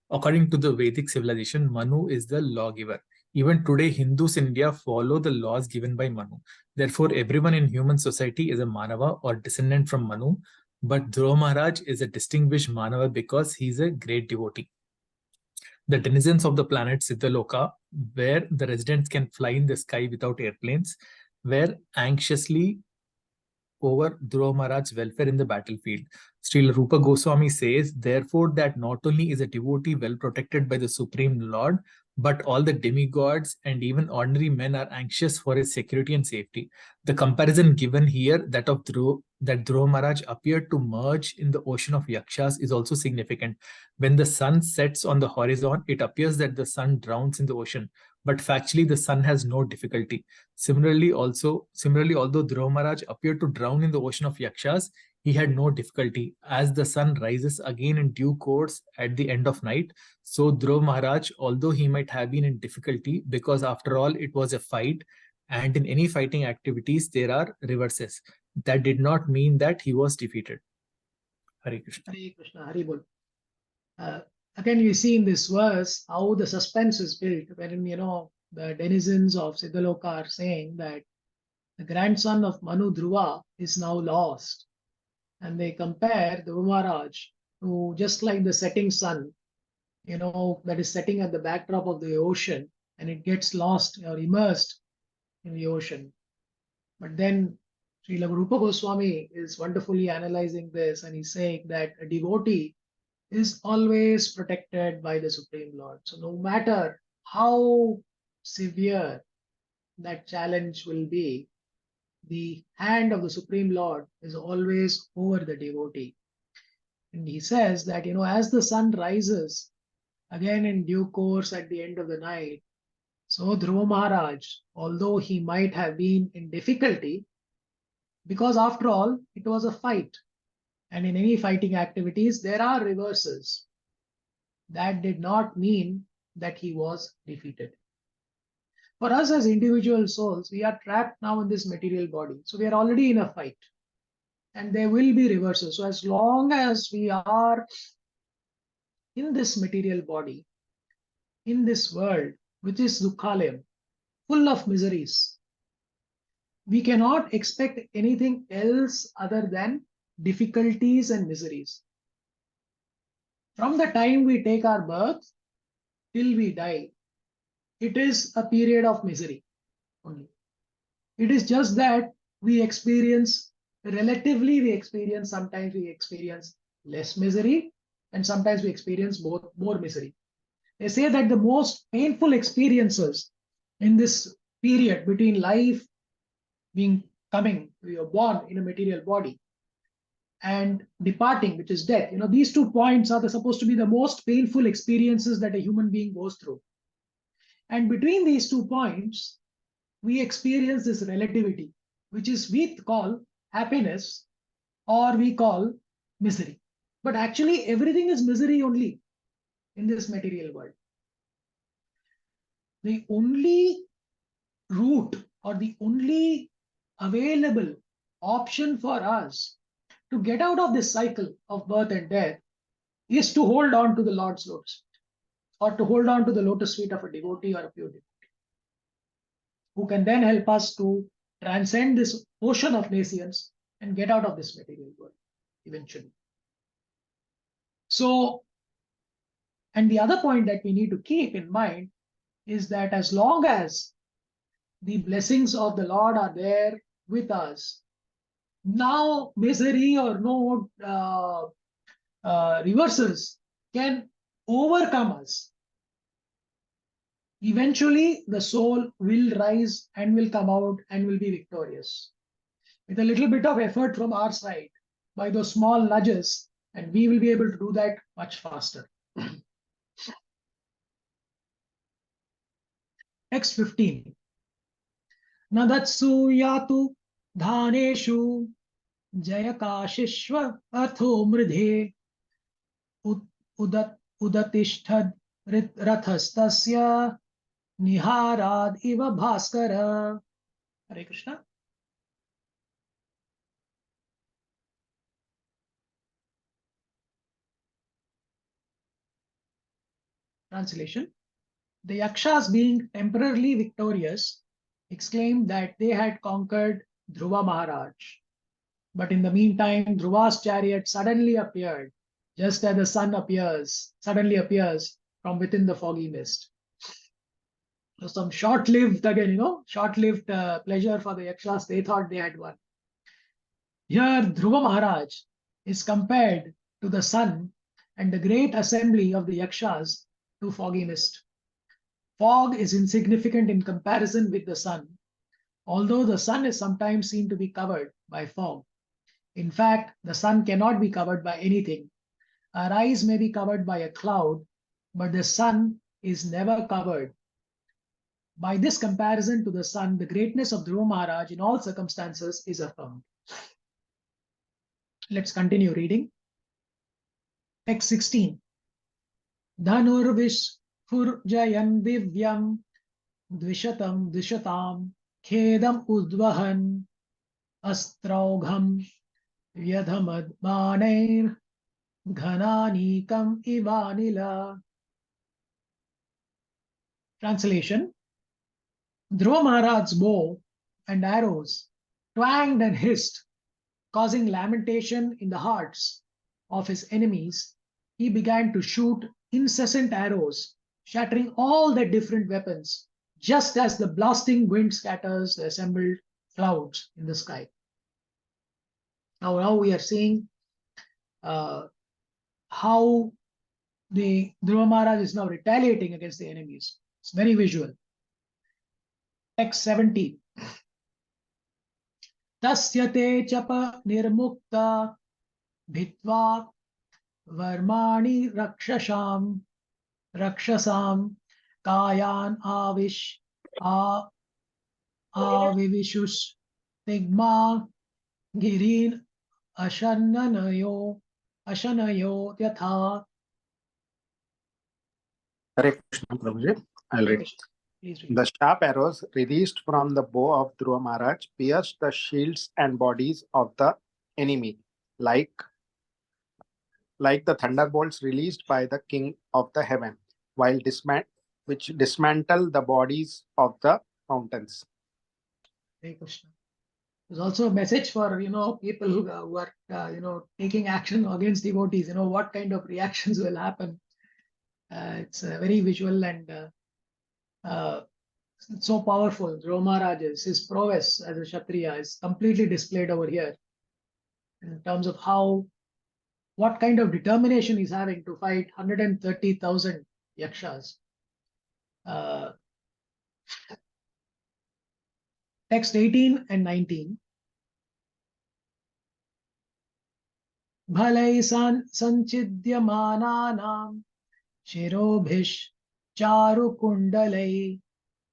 According to the Vedic civilization, Manu is the lawgiver. Even today, Hindus in India follow the laws given by Manu. Therefore, everyone in human society is a Manava or descendant from Manu. But Dhruva Maharaj is a distinguished Manava because he is a great devotee. The denizens of the planet Siddhaloka, where the residents can fly in the sky without airplanes, were anxiously over Dhruva Maharaj's welfare in the battlefield. Srila Rupa Goswami says, therefore, that not only is a devotee well protected by the Supreme Lord, but all the demigods and even ordinary men are anxious for his security and safety. The comparison given here, that Dhruva Maharaj appeared to merge in the ocean of Yakshas, is also significant. When the sun sets on the horizon, it appears that the sun drowns in the ocean, but factually the sun has no difficulty. Similarly, although Dhruva Maharaj appeared to drown in the ocean of Yakshas, he had no difficulty. As the sun rises again in due course at the end of night, so Dhruva Maharaj, although he might have been in difficulty, because after all it was a fight, and in any fighting activities there are reverses, that did not mean that he was defeated. Hare Krishna. Hare Krishna, Hare Bol. Again, we see in this verse how the suspense is built, wherein, the denizens of Siddhaloka are saying that the grandson of Manu, Dhruva, is now lost. And they compare Dhruva Maharaj to just like the setting sun, that is setting at the backdrop of the ocean, and it gets lost or immersed in the ocean. But then Srila Rupa Goswami is wonderfully analyzing this, and he's saying that a devotee is always protected by the Supreme Lord. So no matter how severe that challenge will be, the hand of the Supreme Lord is always over the devotee. And he says that, as the sun rises again in due course at the end of the night, so Dhruva Maharaj, although he might have been in difficulty, because after all, it was a fight. And in any fighting activities, there are reverses. that did not mean that he was defeated. For us as individual souls, we are trapped now in this material body. So we are already in a fight. And there will be reversals. So as long as we are in this material body, in this world, which is Dukhalayam, full of miseries, we cannot expect anything else other than difficulties and miseries. From the time we take our birth till we die, it is a period of misery only. It is just that we experience, sometimes we experience less misery, and sometimes we experience more misery. They say that the most painful experiences in this period between life we are born in a material body, and departing, which is death. These 2 points are supposed to be the most painful experiences that a human being goes through. And between these 2 points, we experience this relativity, which is we call happiness or we call misery. But actually, everything is misery only in this material world. The only route or the only available option for us to get out of this cycle of birth and death is to hold on to the Lord's lotus feet, or to hold on to the lotus feet of a devotee or a pure devotee, who can then help us to transcend this ocean of nescience and get out of this material world eventually. So, and the other point that we need to keep in mind is that as long as the blessings of the Lord are there with us, now misery or no reversals can overcome us. Eventually, the soul will rise and will come out and will be victorious. With a little bit of effort from our side, by those small nudges, and we will be able to do that much faster. Text 15. Nadatsu yatu dhaneshu jayakashishva atho mridhe udatishtad rathastasya niharad iva bhaskara. Hare Krishna. Translation. The Yakshas, being temporarily victorious, exclaimed that they had conquered Dhruva Maharaj. But in the meantime, Dhruva's chariot suddenly appeared, just as the sun suddenly appears from within the foggy mist. So some short-lived pleasure for the Yakshas. They thought they had won. Here, Dhruva Maharaj is compared to the sun and the great assembly of the Yakshas to foggy mist. Fog is insignificant in comparison with the sun, although the sun is sometimes seen to be covered by fog. In fact, the sun cannot be covered by anything. Our eyes may be covered by a cloud, but the sun is never covered. By this comparison to the sun, the greatness of Dhruva Maharaj in all circumstances is affirmed. Let's continue reading. Text 16. Dhanurvish Furjayan Divyam Dvishatam Khedam Udvahan Astraugham Vyadhamad Maner Ghananikam Ivanila. Translation. Dhruva Maharaj's bow and arrows twanged and hissed, causing lamentation in the hearts of his enemies. He began to shoot incessant arrows, shattering all their different weapons, just as the blasting wind scatters the assembled clouds in the sky. Now we are seeing how the Dhruva Maharaj is now retaliating against the enemies. It's very visual. Text 17. Tasyate chapa nirmukta bhitva varmani rakshasam kayan avivishus tigma girin ashanayo yatha. Hare Krishna, Prabhuji. I'll read. Please read. The sharp arrows released from the bow of Dhruva Maharaj pierced the shields and bodies of the enemy, like the thunderbolts released by the king of the heaven, which dismantle the bodies of the mountains. Hare Krishna. There's also a message for people who are taking action against devotees. What kind of reactions will happen. It's very visual and so powerful. Dhruva Maharaj's his prowess as a Kshatriya is completely displayed over here in terms of what kind of determination he's having to fight 130,000 yakshas. Text 18 and 19. Bhalai sanchidyamananam shirobhish charu kundalai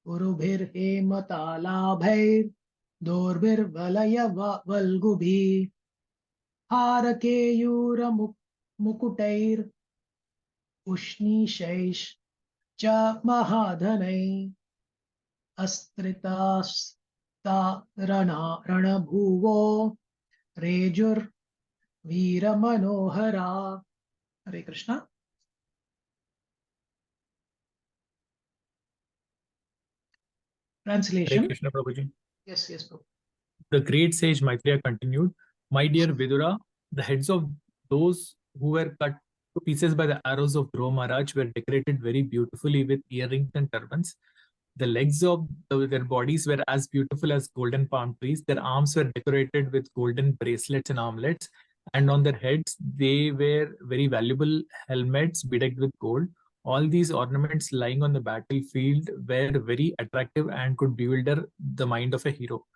urubhir hematalabhair dorbhir valaya valgubhi harakeyura mukutair ushni shaish cha mahadhanai astritas ta rana bhuvo rejur Veera Manohara. Hare Krishna. Translation. Hare Krishna, Prabhuji. Yes, Prabhu. The great sage Maitreya continued, "My dear Vidura, the heads of those who were cut to pieces by the arrows of Dhruva Maharaj were decorated very beautifully with earrings and turbans. The legs of their bodies were as beautiful as golden palm trees. Their arms were decorated with golden bracelets and armlets, and on their heads they wear very valuable helmets bedecked with gold. All these ornaments lying on the battlefield were very attractive and could bewilder the mind of a hero.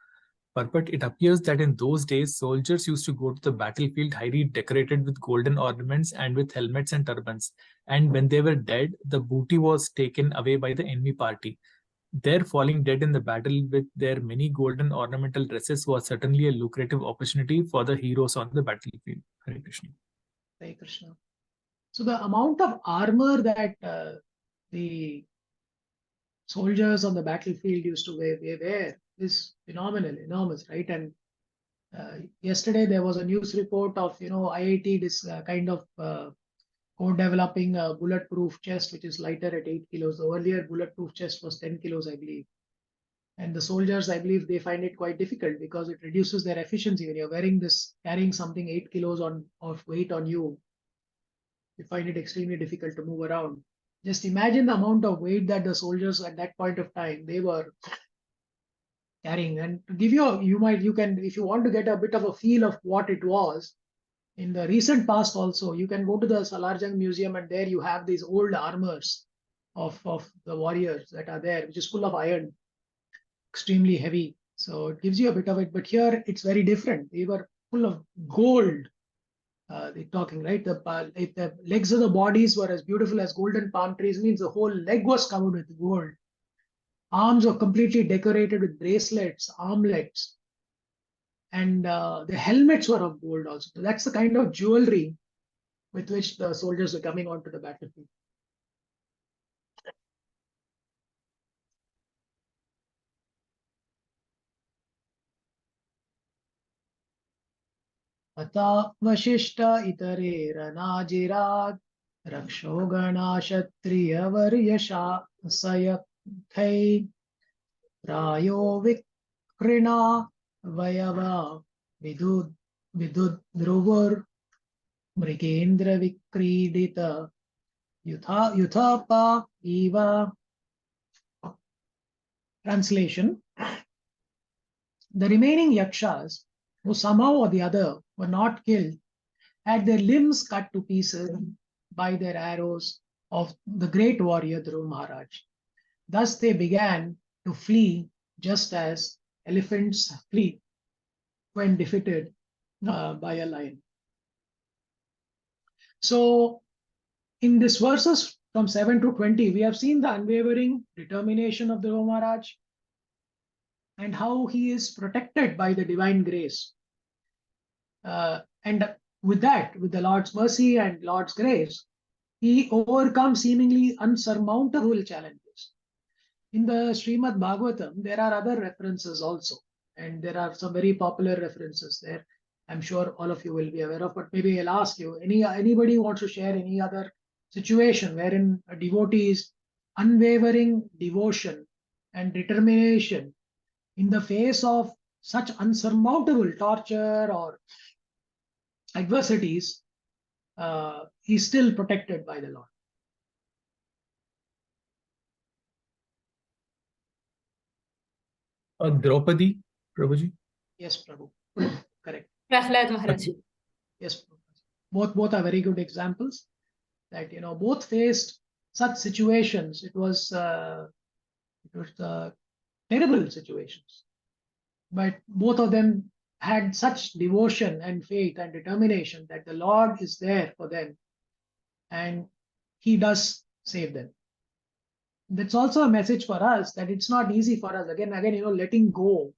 Purport: it appears that in those days, soldiers used to go to the battlefield highly decorated with golden ornaments and with helmets and turbans. And when they were dead, the booty was taken away by the enemy party. Their falling dead in the battle with their many golden ornamental dresses was certainly a lucrative opportunity for the heroes on the battlefield." Hare Krishna. Hare Krishna. So the amount of armor that the soldiers on the battlefield used to wear is phenomenal, enormous, right? And yesterday there was a news report of IIT this kind of co-developing a bulletproof chest which is lighter at 8 kilos. The earlier bulletproof chest was 10 kilos, I believe. And the soldiers, I believe, they find it quite difficult because it reduces their efficiency. When you're wearing this, carrying something 8 kilos of weight on you, you find it extremely difficult to move around. Just imagine the amount of weight that the soldiers at that point of time they were carrying. And to give you if you want to get a bit of a feel of what it was, in the recent past also, you can go to the Salarjung Museum and there you have these old armors of the warriors that are there, which is full of iron, extremely heavy. So it gives you a bit of it. But here it's very different. They were full of gold. They're talking, right? If the legs of the bodies were as beautiful as golden palm trees, means the whole leg was covered with gold. Arms were completely decorated with bracelets, armlets. And the helmets were of gold also. So that's the kind of jewelry with which the soldiers were coming onto the battlefield. Ata Vashishta Itare Ranajirat Rakshogana Kshatriya Varyasha Sayakhai Rayo Vikrina Vayava Vidud Druvur Mrigendra Vikridita Yuthapa Eva. Translation. The remaining yakshas, who somehow or the other were not killed, had their limbs cut to pieces by their arrows of the great warrior Dhruva Maharaj. Thus they began to flee just as elephants flee when defeated by a lion. So in these verses from 7 to 20, we have seen the unwavering determination of Dhruva Maharaj and how he is protected by the divine grace. And with that, with the Lord's mercy and Lord's grace, he overcomes seemingly unsurmountable challenges. In the Srimad Bhagavatam, there are other references also, and there are some very popular references there. I'm sure all of you will be aware of, but maybe I'll ask you, anybody wants to share any other situation wherein a devotee's unwavering devotion and determination in the face of such unsurmountable torture or adversities is still protected by the Lord? Draupadi, Prabhuji. Yes, Prabhu. Correct. Prahlad Maharaj. Yes, both are very good examples that both faced such situations. It was terrible situations, but both of them had such devotion and faith and determination that the Lord is there for them, and He does save them. That's also a message for us that it's not easy for us. Again, letting go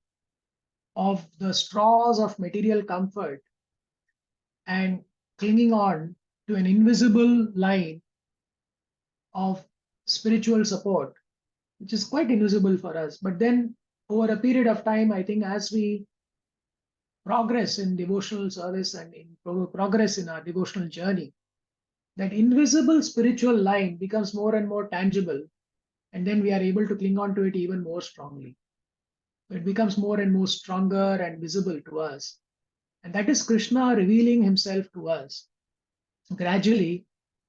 of the straws of material comfort and clinging on to an invisible line of spiritual support, which is quite invisible for us. But then over a period of time, I think as we progress in devotional service and progress in our devotional journey, that invisible spiritual line becomes more and more tangible, and then we are able to cling on to it even more strongly. It becomes more and more stronger and visible to us. And that is Krishna revealing himself to us gradually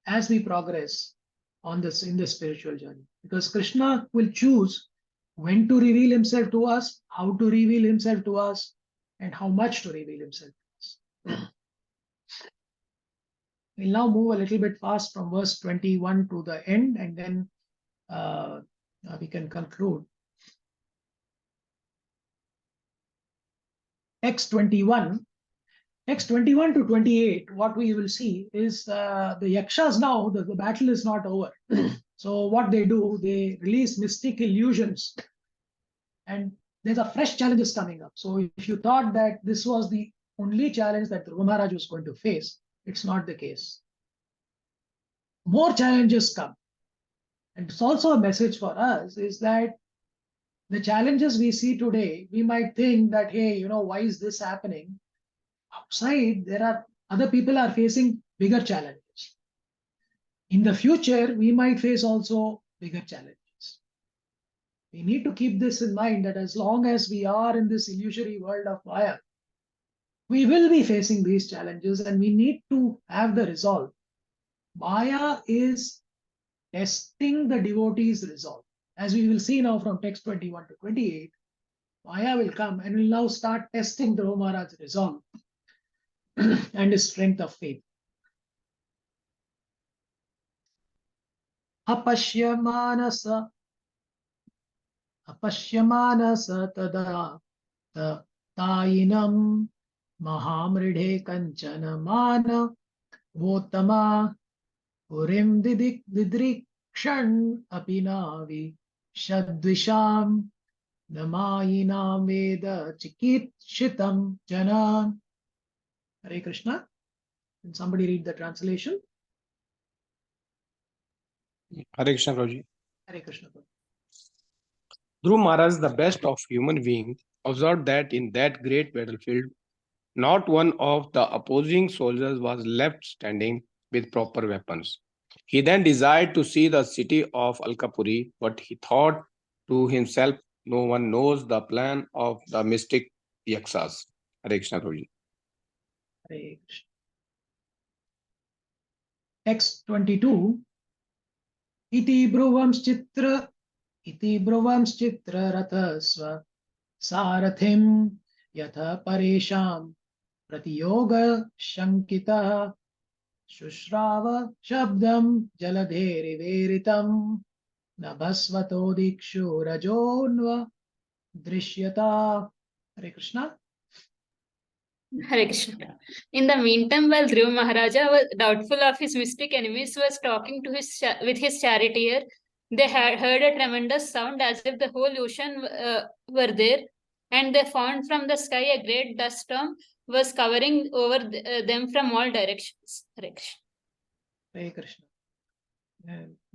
as we progress in the spiritual journey. Because Krishna will choose when to reveal himself to us, how to reveal himself to us, and how much to reveal himself to us. We'll now move a little bit fast from verse 21 to the end, and then we can conclude. Text 21 to 28, what we will see is the Yakshas now, the battle is not over. So what they do, they release mystic illusions, and there's a fresh challenges coming up. So if you thought that this was the only challenge that Dhruva Maharaj was going to face, it's not the case. More challenges come. And it's also a message for us is that the challenges we see today, we might think that, hey, why is this happening? Outside, there are other people are facing bigger challenges. In the future, we might face also bigger challenges. We need to keep this in mind that as long as we are in this illusory world of Maya, we will be facing these challenges, and we need to have the resolve. Maya is testing the devotee's resolve. As we will see now from text 21 to 28, Maya will come and will now start testing Dhruva Maharaj's resolve and his strength of faith. Apashyamanasa tada tayinam mahamridhe kanchana mana votama purim didrikshan apinavi shadvisham namayinam veda chikitshitam jana. Hare Krishna. Can somebody read the translation? Hare Krishna, Prabhuji. Hare Krishna. Dhruva Maharaj, the best of human beings, observed that in that great battlefield, not one of the opposing soldiers was left standing with proper weapons. He then desired to see the city of Alkapuri, but he thought to himself, no one knows the plan of the mystic Yakshas. Hare Krishna, Prabhuji. Hare Krishna. Text 22. Iti bruvamschitra rathasva sarathim yatha paresham pratiyoga shankita shushrava shabdam jaladheri veritam nabhasvato dikshu rajonva drishyata. Hare Krishna. Hare Krishna. In the meantime, while Dhruva Maharaja was doubtful of his mystic enemies, was talking to with his charioteer, they had heard a tremendous sound as if the whole ocean were there, and they found from the sky a great dust storm was covering over them from all directions. Hare Krishna. Hare Krishna.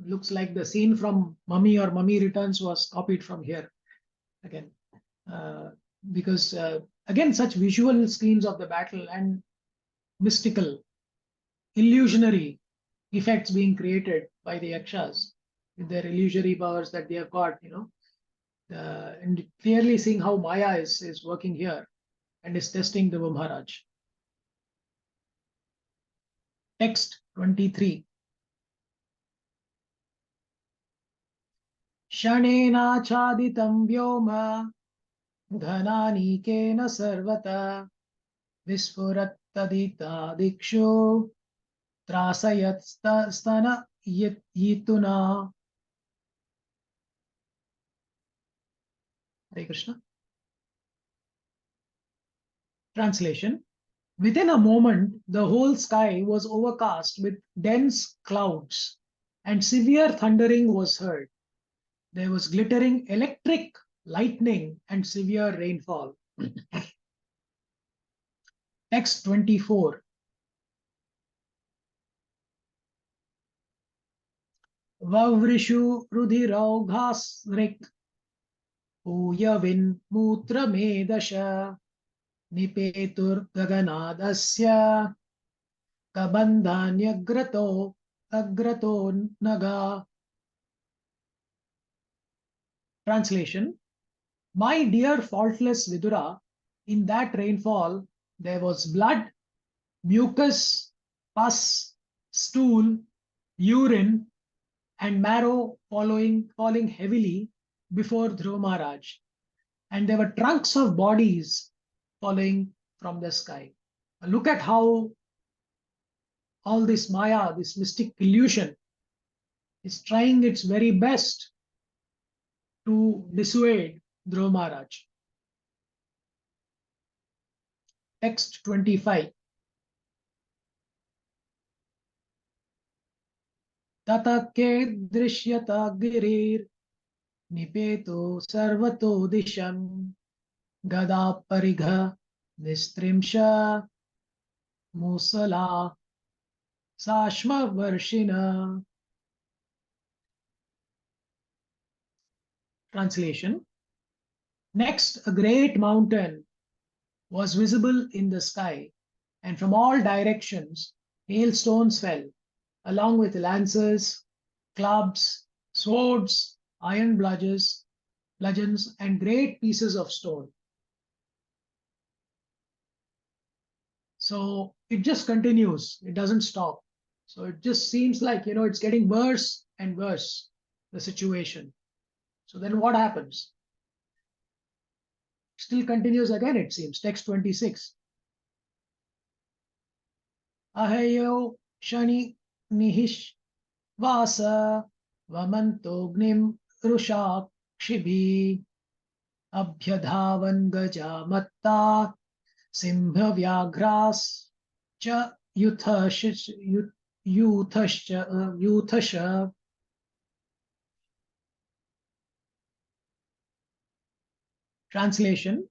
Looks like the scene from Mummy or Mummy Returns was copied from here again. Because again, such visual scenes of the battle and mystical, illusionary effects being created by the yakshas with their illusory powers that they have got, and clearly seeing how Maya is working here and is testing the Maharaj. Text 23. Shanenachaditam vyoma dhananikeena sarvata visfurattadita diksho trasayat stana yituna. Hare Krishna. Translation. Within a moment, the whole sky was overcast with dense clouds, and severe thundering was heard. There was glittering electric lightning and severe rainfall. Text 24. Vavrishu rudhiraughasrik Uyavin mutra medasha Nipetur gaganadasya Kabandhanyagrato agrato naga. Translation. My dear faultless Vidura, in that rainfall there was blood, mucus, pus, stool, urine, and marrow falling heavily before Dhruva Maharaj. And there were trunks of bodies falling from the sky. Look at how all this Maya, this mystic illusion, is trying its very best to dissuade Dhruva Maharaj. Text 25. Tatake drishyata girir nipeto sarvato disham gada parigha nistrimsha musala sashma varshina. Translation. Next, a great mountain was visible in the sky, and from all directions hailstones fell, along with lances, clubs, swords, iron bludgeons, and great pieces of stone. So it just continues, it doesn't stop. So it just seems like, it's getting worse and worse, the situation. So then what happens? Still continues again, it seems. Text 26. Ahayo shani nihish vasa vamantognim rushakshibi abhyadhavan gaja matta simbha vyagras cha yuthasha. Translation.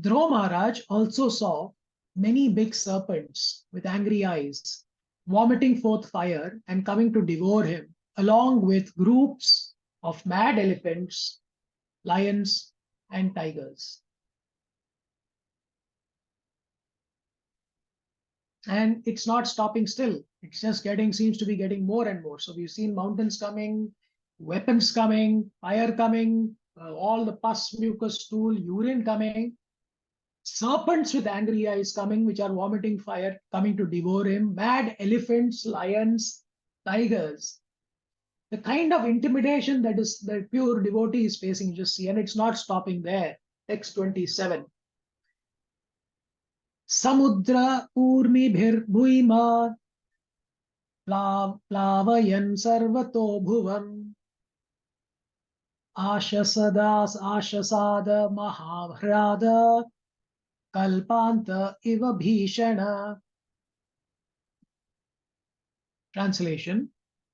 Dhruva Maharaj also saw many big serpents with angry eyes, vomiting forth fire and coming to devour him, along with groups of mad elephants, lions, and tigers. And it's not stopping still. It's just seems to be getting more and more. So we've seen mountains coming, weapons coming, fire coming, all the pus, mucus, stool, urine coming, serpents with angry eyes coming, which are vomiting fire, coming to devour him, mad elephants, lions, tigers. The kind of intimidation that the pure devotee is facing, you just see, and it's not stopping there. Text 27. Samudra urmi bhir bhuima plavayan sarvato bhuvam ashasada mahavrada kalpanta iva bhishana. Translation.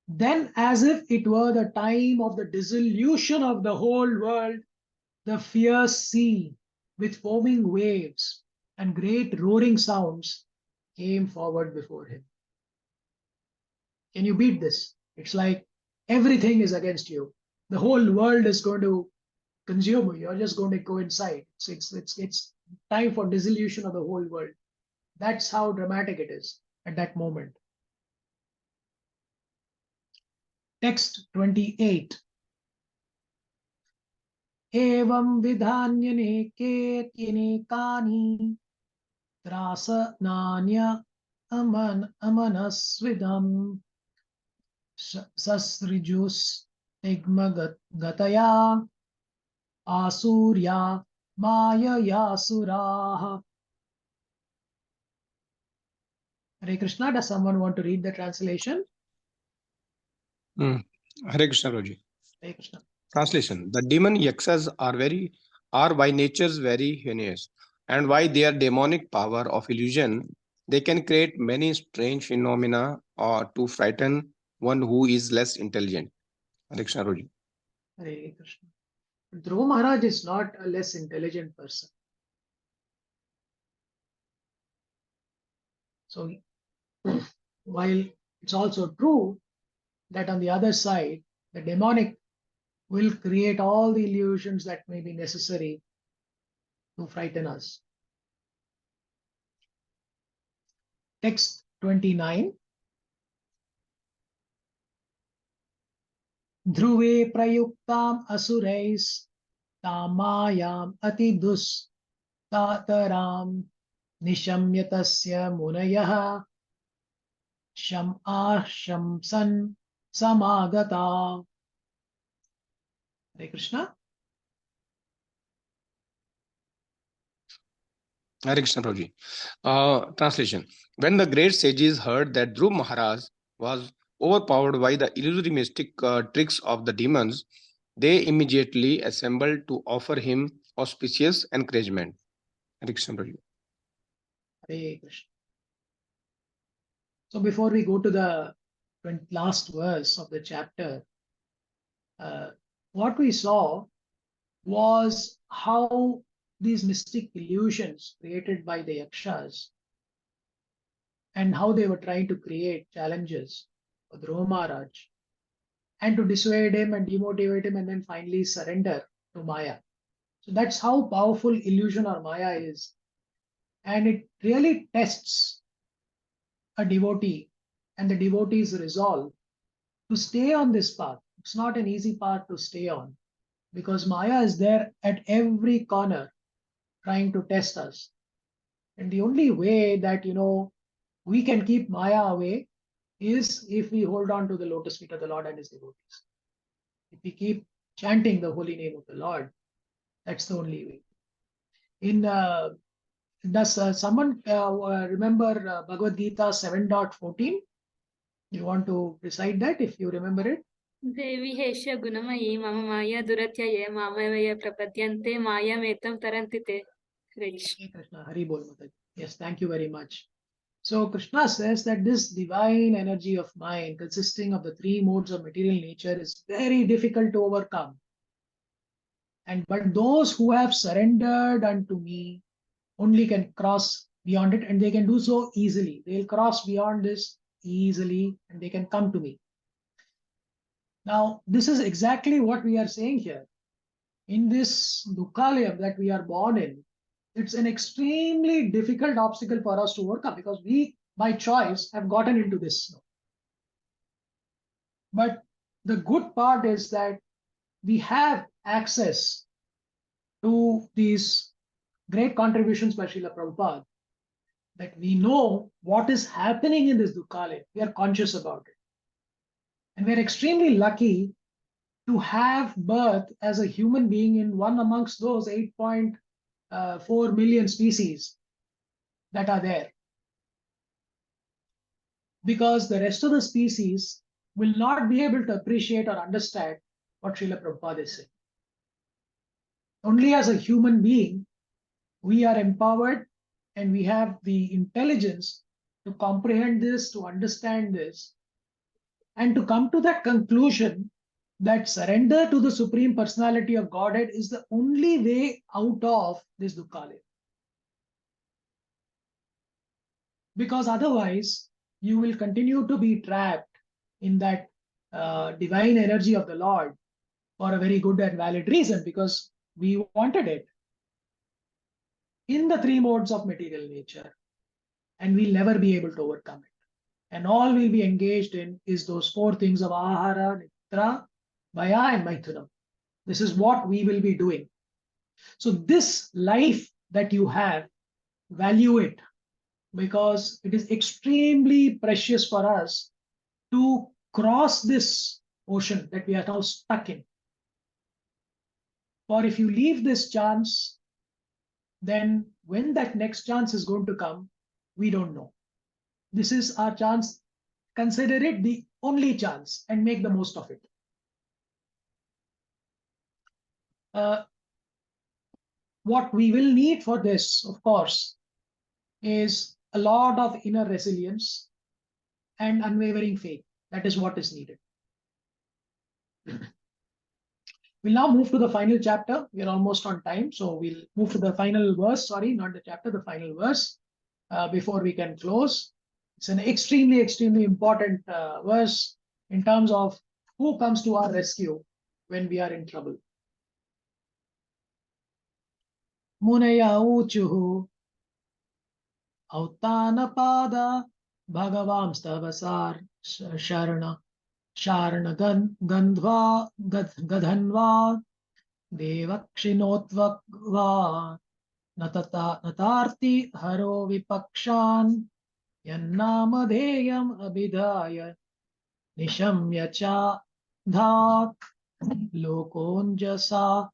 Then, as if it were the time of the dissolution of the whole world, the fierce sea with foaming waves and great roaring sounds came forward before him. Can you beat this? It's like everything is against you. The whole world is going to consume you. You're just going to go inside. It's time for dissolution of the whole world. That's how dramatic it is at that moment. Text 28. Evam vidhanyanekekini trasa nanya amanasvidam sasrijus gataya asurya maya yasuraha. Hare Krishna, does someone want to read the translation? Hare Krishna, Roji. Hare Krishna. Translation: The demon yakshas are by nature very heinous, and by their demonic power of illusion, they can create many strange phenomena or to frighten one who is less intelligent. Hare Krishna, Roji. Hare Krishna. Dhruva Maharaj is not a less intelligent person. So, while it's also true that on the other side, the demonic will create all the illusions that may be necessary to frighten us. Text 29. Dhruve prayuktam asurais tamayam atidus tataram nishamyatasya munayah shamsan samagata. Hare Krishna. Hare Krishna, Roji. Translation: When the great sages heard that Dhruv Maharaj was overpowered by the illusory mystic tricks of the demons, they immediately assembled to offer him auspicious encouragement. Hare Krishna, Roji. Hare Krishna. So before we go to the last verse of the chapter, what we saw was how these mystic illusions created by the yakshas and how they were trying to create challenges for Dhruva Maharaj and to dissuade him and demotivate him and then finally surrender to Maya. So that's how powerful illusion or Maya is. And it really tests a devotee and the devotee's resolve to stay on this path. It's not an easy path to stay on because Maya is there at every corner trying to test us. And the only way that, we can keep Maya away is if we hold on to the lotus feet of the Lord and his devotees. If we keep chanting the holy name of the Lord, that's the only way. Does someone remember Bhagavad Gita 7.14? You want to recite that if you remember it? Devi Hesha Gunamayi Mama Maya Duratyaye Mamaya Prapadyante Maya Metam Tarantite. Krishna, Hari Bol Mataji. Yes, thank you very much. So Krishna says that this divine energy of mind consisting of the three modes of material nature is very difficult to overcome. But those who have surrendered unto me only can cross beyond it, and they can do so easily. They'll cross beyond this easily and they can come to me. Now, this is exactly what we are saying here. In this Dukkalayam that we are born in, it's an extremely difficult obstacle for us to overcome because we, by choice, have gotten into this. But the good part is that we have access to these great contributions by Srila Prabhupada, that we know what is happening in this Dukkalayam. We are conscious about it. And we are extremely lucky to have birth as a human being in one amongst those 8.4 million species that are there. Because the rest of the species will not be able to appreciate or understand what Srila Prabhupada is saying. Only as a human being, we are empowered and we have the intelligence to comprehend this, to understand this, and to come to that conclusion that surrender to the Supreme Personality of Godhead is the only way out of this Dukkalayam. Because otherwise, you will continue to be trapped in that divine energy of the Lord for a very good and valid reason, because we wanted it in the three modes of material nature, and we'll never be able to overcome it. And all we'll be engaged in is those four things of ahara, nitra, maya, and maithunam. This is what we will be doing. So this life that you have, value it, because it is extremely precious for us to cross this ocean that we are now stuck in. For if you leave this chance, then when that next chance is going to come, we don't know. This is our chance. Consider it the only chance and make the most of it. What we will need for this, of course, is a lot of inner resilience and unwavering faith. That is what is needed. We'll now move to the final chapter. We're almost on time, so we'll move to the final verse. Sorry, not the chapter, the final verse before we can close. It's an extremely, extremely important verse in terms of who comes to our rescue when we are in trouble. Munaya uchuhu autanapada bhagavam stavasar sharana sharana gandhva gadhanva devakshinotvakva natarti haro vipakshan yannamadeyam abhidaya nishamya cha dhat lokonjasa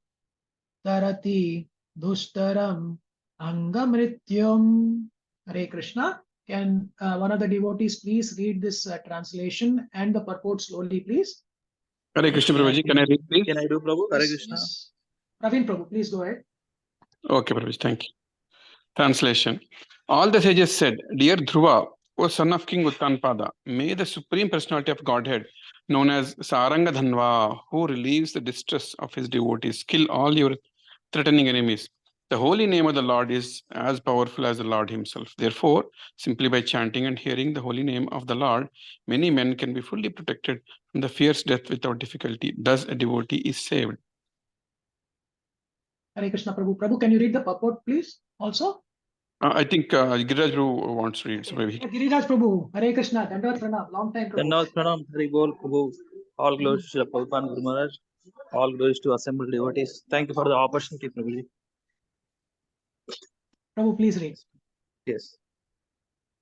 tarati dustaram angamrityum. Hare Krishna. Can one of the devotees please read this translation and the purport slowly, please? Hare Krishna Prabhuji, can I read please? Can I do, Prabhu? Hare Krishna. Yes. Praveen Prabhu, please go ahead. Okay, Prabhuji, thank you. Translation. All the sages said, Dear Dhruva, O son of King Uttanpada, may the Supreme Personality of Godhead, known as Saranga Dhanva, who relieves the distress of his devotees, kill all your threatening enemies. The holy name of the Lord is as powerful as the Lord himself. Therefore, simply by chanting and hearing the holy name of the Lord, many men can be fully protected from the fierce death without difficulty. Thus, a devotee is saved. Hare Krishna Prabhu. Prabhu, can you read the purport, please? Also? I think Giriraj Prabhu wants to read. So maybe Giriraj Prabhu. Hare Krishna. Dandavat Pranam. Long time Prabhu. Dandavat Pranam, Hari Bol, Prabhu. All glories to Srila Prabhupada Guru Maharaj. All glories to assembled devotees. Thank you for the opportunity, Prabhuji. Prabhu, please read. Yes.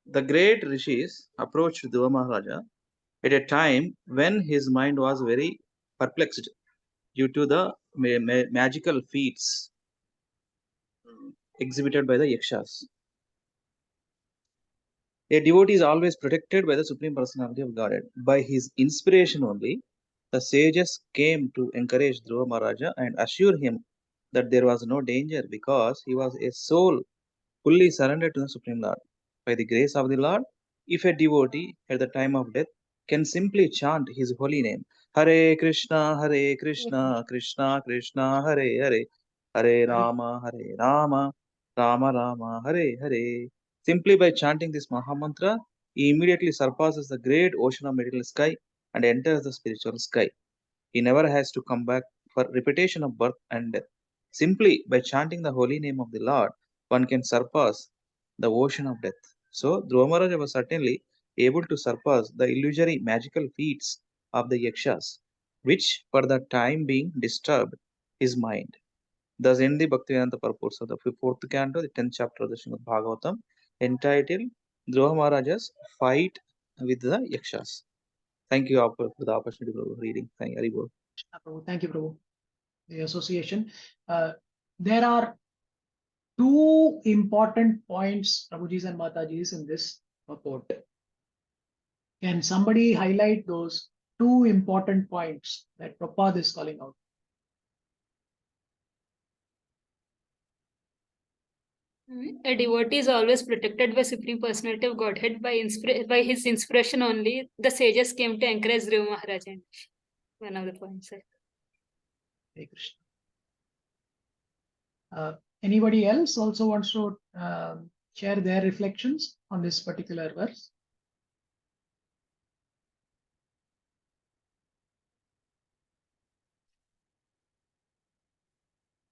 The great rishis approached Dhruva Maharaja at a time when his mind was very perplexed due to the magical feats exhibited by the yakshas. A devotee is always protected by the Supreme Personality of Godhead. By his inspiration only, the sages came to encourage Dhruva Maharaja and assure him that there was no danger because he was a soul fully surrendered to the Supreme Lord. By the grace of the Lord, if a devotee at the time of death can simply chant his holy name, Hare Krishna, Krishna Krishna, Hare Hare, Hare Rama, Rama Rama, Hare Hare. Simply by chanting this Mahamantra, he immediately surpasses the great ocean of material sky and enters the spiritual sky. He never has to come back for repetition of birth and death. Simply by chanting the holy name of the Lord, one can surpass the ocean of death. So, Dhruva Maharaja was certainly able to surpass the illusory magical feats of the yakshas, which for the time being disturbed his mind. Thus end the Bhaktivedanta purports of the fourth canto, the 10th chapter of the Srimad Bhagavatam, entitled Dhruva Maharaja's Fight with the Yakshas. Thank you for the opportunity for reading. Thank you. Thank you, Prabhu. The association. There are two important points, Prabhujis and Matajis, in this purport. Can somebody highlight those two important points that Prabhupada is calling out? A devotee is always protected by Supreme Personality of Godhead. By his inspiration only, the sages came to encourage Dhruva Maharaja. One of the points. Hare Krishna. Anybody else also wants to share their reflections on this particular verse?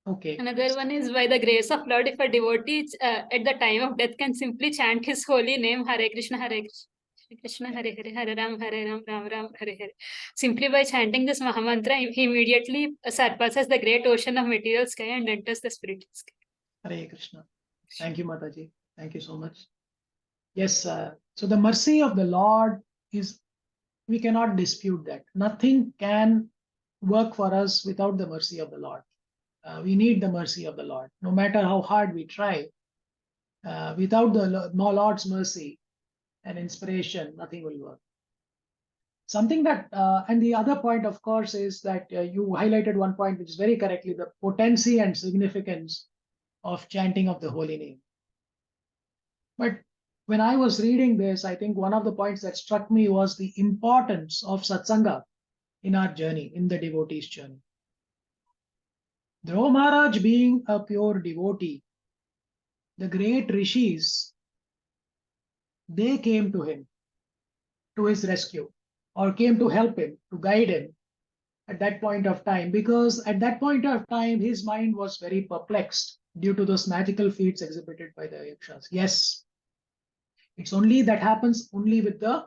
Okay. Another one is, by the grace of Lord, if a devotee at the time of death can simply chant his holy name, Hare Krishna, Hare Krishna, Hare Hare, Hare Ram, Ram Ram, Hare Hare. Simply by chanting this Mahamantra, he immediately surpasses the great ocean of material sky and enters the spiritual sky. Hare Krishna. Thank you, Mataji. Thank you so much. Yes, so the mercy of the Lord is, we cannot dispute that. Nothing can work for us without the mercy of the Lord. We need the mercy of the Lord. No matter how hard we try, without the Lord's mercy and inspiration, nothing will work. Something that, and the other point, of course, is that you highlighted one point, which is very correctly, the potency and significance of chanting of the holy name. But when I was reading this, I think one of the points that struck me was the importance of satsanga in our journey, in the devotee's journey. Dhruva Maharaj being a pure devotee, the great rishis, they came to him, to his rescue, or came to help him, to guide him at that point of time, because at that point of time, his mind was very perplexed due to those magical feats exhibited by the yakshas. Yes, it's only that happens only with the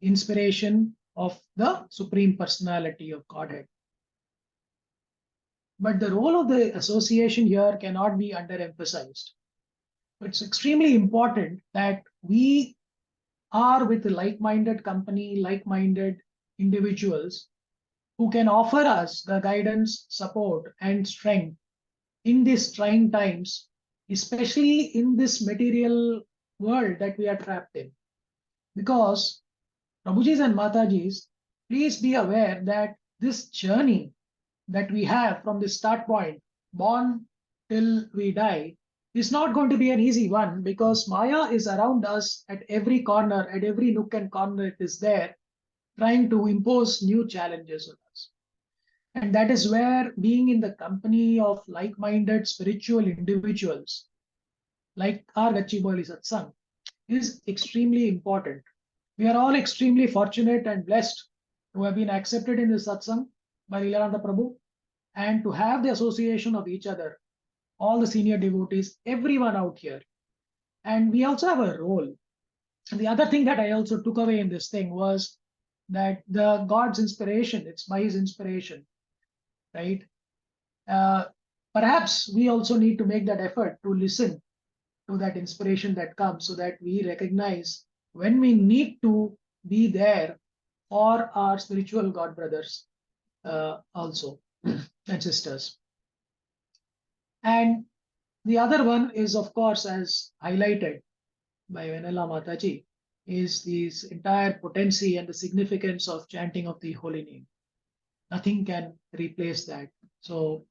inspiration of the Supreme Personality of Godhead. But the role of the association here cannot be underemphasized. It's extremely important that we are with a like-minded company, like-minded individuals who can offer us the guidance, support, and strength in these trying times, especially in this material world that we are trapped in. Because Prabhujis and Matajis, please be aware that this journey that we have from the start point, born till we die, is not going to be an easy one, because Maya is around us at every corner, at every nook and corner it is there, trying to impose new challenges on us. And that is where being in the company of like-minded spiritual individuals, like our Gachibowli Satsang, is extremely important. We are all extremely fortunate and blessed to have been accepted in this satsang by Lilananda Prabhu, and to have the association of each other, all the senior devotees, everyone out here. And we also have a role. And the other thing that I also took away in this thing was that the God's inspiration, it's by his inspiration, right? Perhaps we also need to make that effort to listen to that inspiration that comes, so that we recognize when we need to be there for our spiritual God brothers also and sisters. And the other one is, of course, as highlighted by Venela Mataji, is this entire potency and the significance of chanting of the holy name. Nothing can replace that. So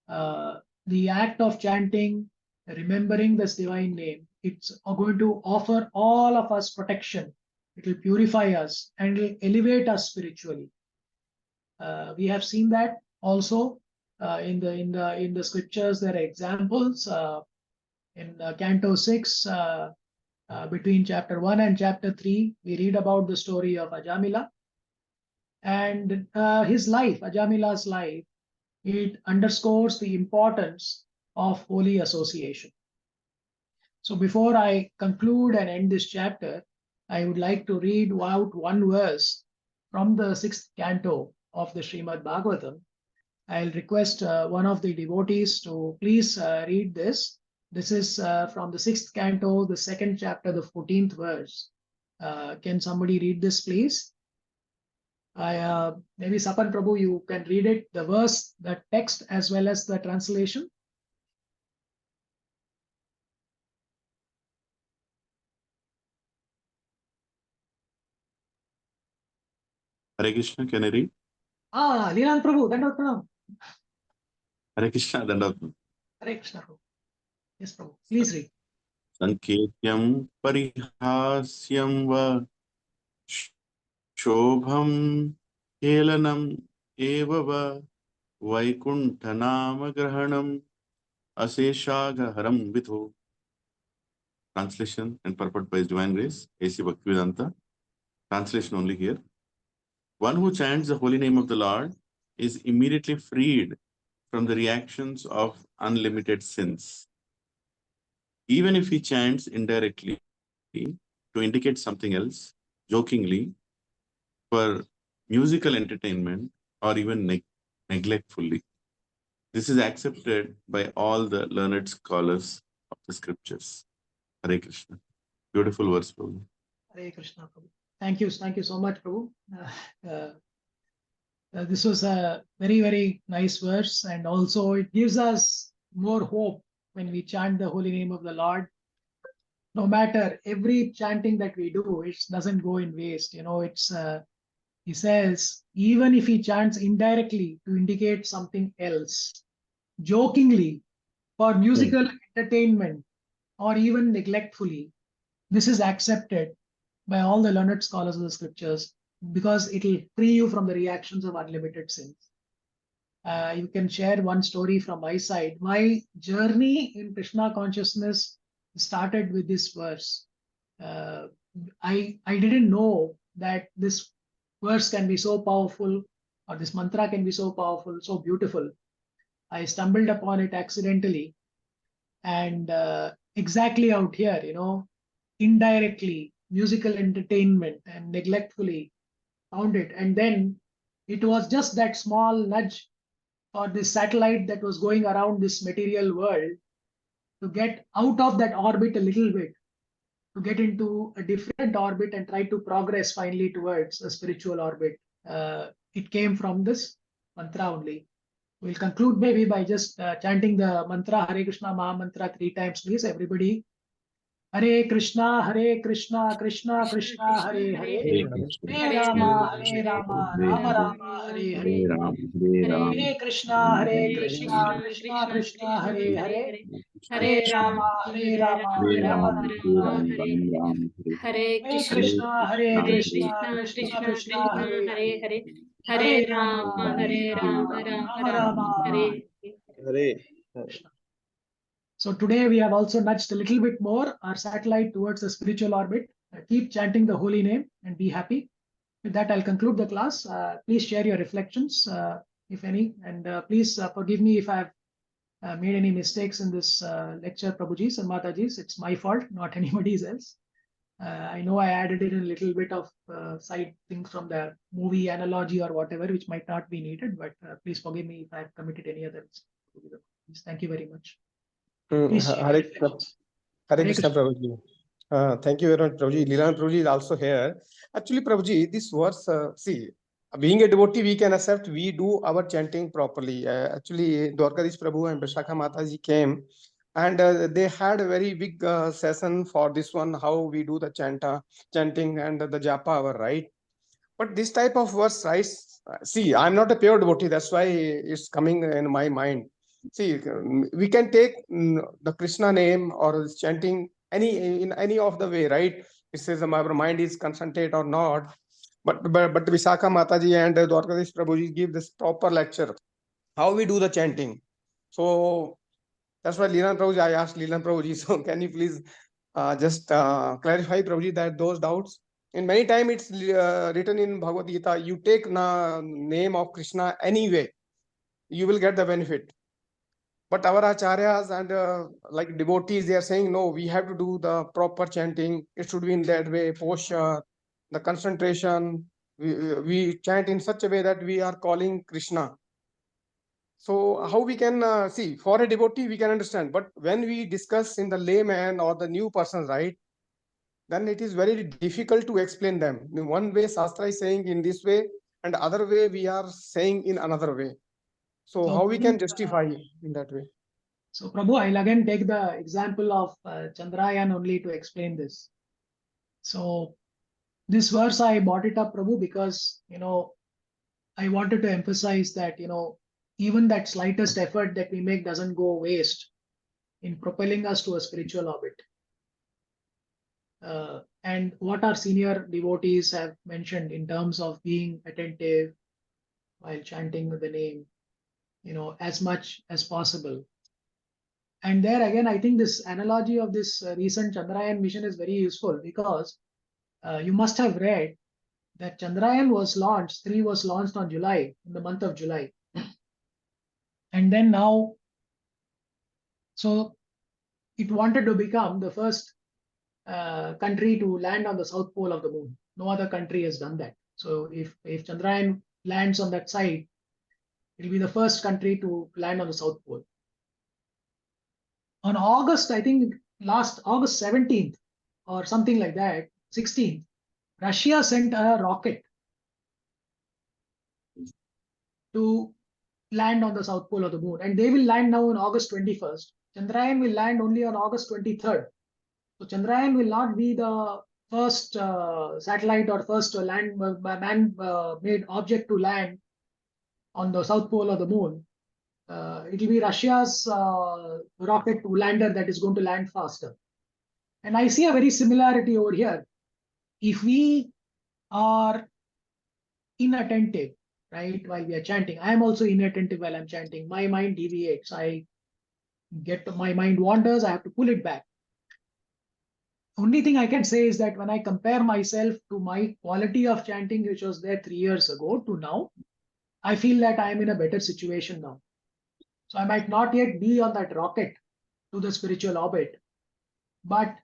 the act of chanting, remembering this divine name, it's going to offer all of us protection. It will purify us and will elevate us spiritually. We have seen that also in the scriptures. There are examples in Canto 6, between chapter 1 and chapter 3. We read about the story of Ajamila and his life, Ajamila's life. It underscores the importance of holy association. So before I conclude and end this chapter, I would like to read out one verse from the 6th canto of the Srimad Bhagavatam. I'll request one of the devotees to please read this. This is from the 6th canto, the 2nd chapter, the 14th verse. Can somebody read this, please? Maybe Sapan Prabhu, you can read it, the verse, the text, as well as the translation. Hare Krishna, can I read? Lilananda Prabhu, Dandavat Pranam. Hare Krishna, Dandavat. Hare Krishna Prabhu. Yes, Prabhu, please read. Sanketyam parihasyam va shobham helanam eva va vaikuntanama grahanam aseshagaharam vidhu. Translation and purport by His Divine Grace, A.C. Bhaktivedanta. Translation only here. One who chants the holy name of the Lord is immediately freed from the reactions of unlimited sins. Even if he chants indirectly to indicate something else, jokingly, for musical entertainment, or even neglectfully, this is accepted by all the learned scholars of the scriptures. Hare Krishna. Beautiful verse, Prabhu. Hare Krishna, Prabhu. Thank you so much, Prabhu. This was a very, very nice verse, and also it gives us more hope when we chant the holy name of the Lord. No matter every chanting that we do, it doesn't go in waste. He says, even if he chants indirectly to indicate something else, jokingly, for musical entertainment, or even neglectfully, this is accepted by all the learned scholars of the scriptures because it will free you from the reactions of unlimited sins. You can share one story from my side. My journey in Krishna consciousness started with this verse. I didn't know that this verse can be so powerful, or this mantra can be so powerful, so beautiful. I stumbled upon it accidentally, and exactly out here, indirectly, musical entertainment, and neglectfully found it. And then it was just that small nudge for this satellite that was going around this material world to get out of that orbit a little bit, to get into a different orbit and try to progress finally towards a spiritual orbit. It came from this mantra only. We'll conclude maybe by just chanting the mantra Hare Krishna Maha Mantra 3 times, please. Everybody. Hare Krishna, Krishna Krishna, Hare Hare. Hare Rama, Rama Rama, Hare Hare. Hare Krishna, Krishna Krishna, Hare Hare. Hare Rama, Rama Rama, Hare Hare. Hare Hare Krishna, Krishna, Krishna Krishna, Hare Hare Hare, Hare. Hare Rama, Rama Rama, Hare Hare. So today we have also nudged a little bit more our satellite towards the spiritual orbit. Keep chanting the holy name and be happy. With that, I'll conclude the class. Please share your reflections, if any, and please forgive me if I've made any mistakes in this lecture, Prabhujis and Matajis. It's my fault, not anybody's else. I know I added in a little bit of side things from the movie analogy or whatever, which might not be needed, but please forgive me if I've committed any other mistake. Thank you very much. Please share your Hare reflections. Krishna, Prabhuji. Thank you very much, Prabhuji. Lilananda Prabhuji is also here. Actually, Prabhuji, this verse, see, being a devotee, we can accept, we do our chanting properly. Actually, Dwarkadish Prabhu and Vishakha Mataji came, and they had a very big session for this one, how we do the chanting and the japa hour, right? But this type of verse, right? See, I'm not a pure devotee, that's why it's coming in my mind. See, we can take the Krishna name or chanting in any of the way, right? It says our mind is concentrate or not. But Vishakha Mataji and Dwarkadish Prabhuji give this proper lecture, how we do the chanting. So that's why Lilananda Prabhuji, I asked Lilananda Prabhuji, so can you please just clarify, Prabhuji, that those doubts? In many times it's written in Bhagavad Gita, you take name of Krishna anyway, you will get the benefit. But our acharyas and like devotees, they are saying, no, we have to do the proper chanting. It should be in that way, posture, the concentration. We chant in such a way that we are calling Krishna. So how we can see, for a devotee, we can understand. But when we discuss in the layman or the new person, right, then it is very difficult to explain them. In one way, Shastra is saying in this way, and other way, we are saying in another way. So how we can justify in that way? So Prabhu, I'll again take the example of Chandrayaan only to explain this. So this verse, I brought it up, Prabhu, because, I wanted to emphasize that, even that slightest effort that we make doesn't go waste in propelling us to a spiritual orbit. And what our senior devotees have mentioned in terms of being attentive while chanting the name, as much as possible. And there again, I think this analogy of this recent Chandrayaan mission is very useful because you must have read that Chandrayaan was launched, 3 was launched on July, in the month of July. And then now, so it wanted to become the first country to land on the south pole of the moon. No other country has done that. So if Chandrayaan lands on that side, it will be the first country to land on the south pole. On August, I think last August 17th or something like that, 16th, Russia sent a rocket to land on the south pole of the moon, and they will land now on August 21st. Chandrayaan will land only on August 23rd. So Chandrayaan will not be the first satellite or first man-made object to land on the south pole of the moon. It will be Russia's rocket lander that is going to land faster. And I see a very similarity over here. If we are inattentive, right, while we are chanting, I am also inattentive while I'm chanting. My mind deviates. My mind wanders. I have to pull it back. Only thing I can say is that when I compare myself to my quality of chanting, which was there 3 years ago to now, I feel that I am in a better situation now. So I might not yet be on that rocket to the spiritual orbit, but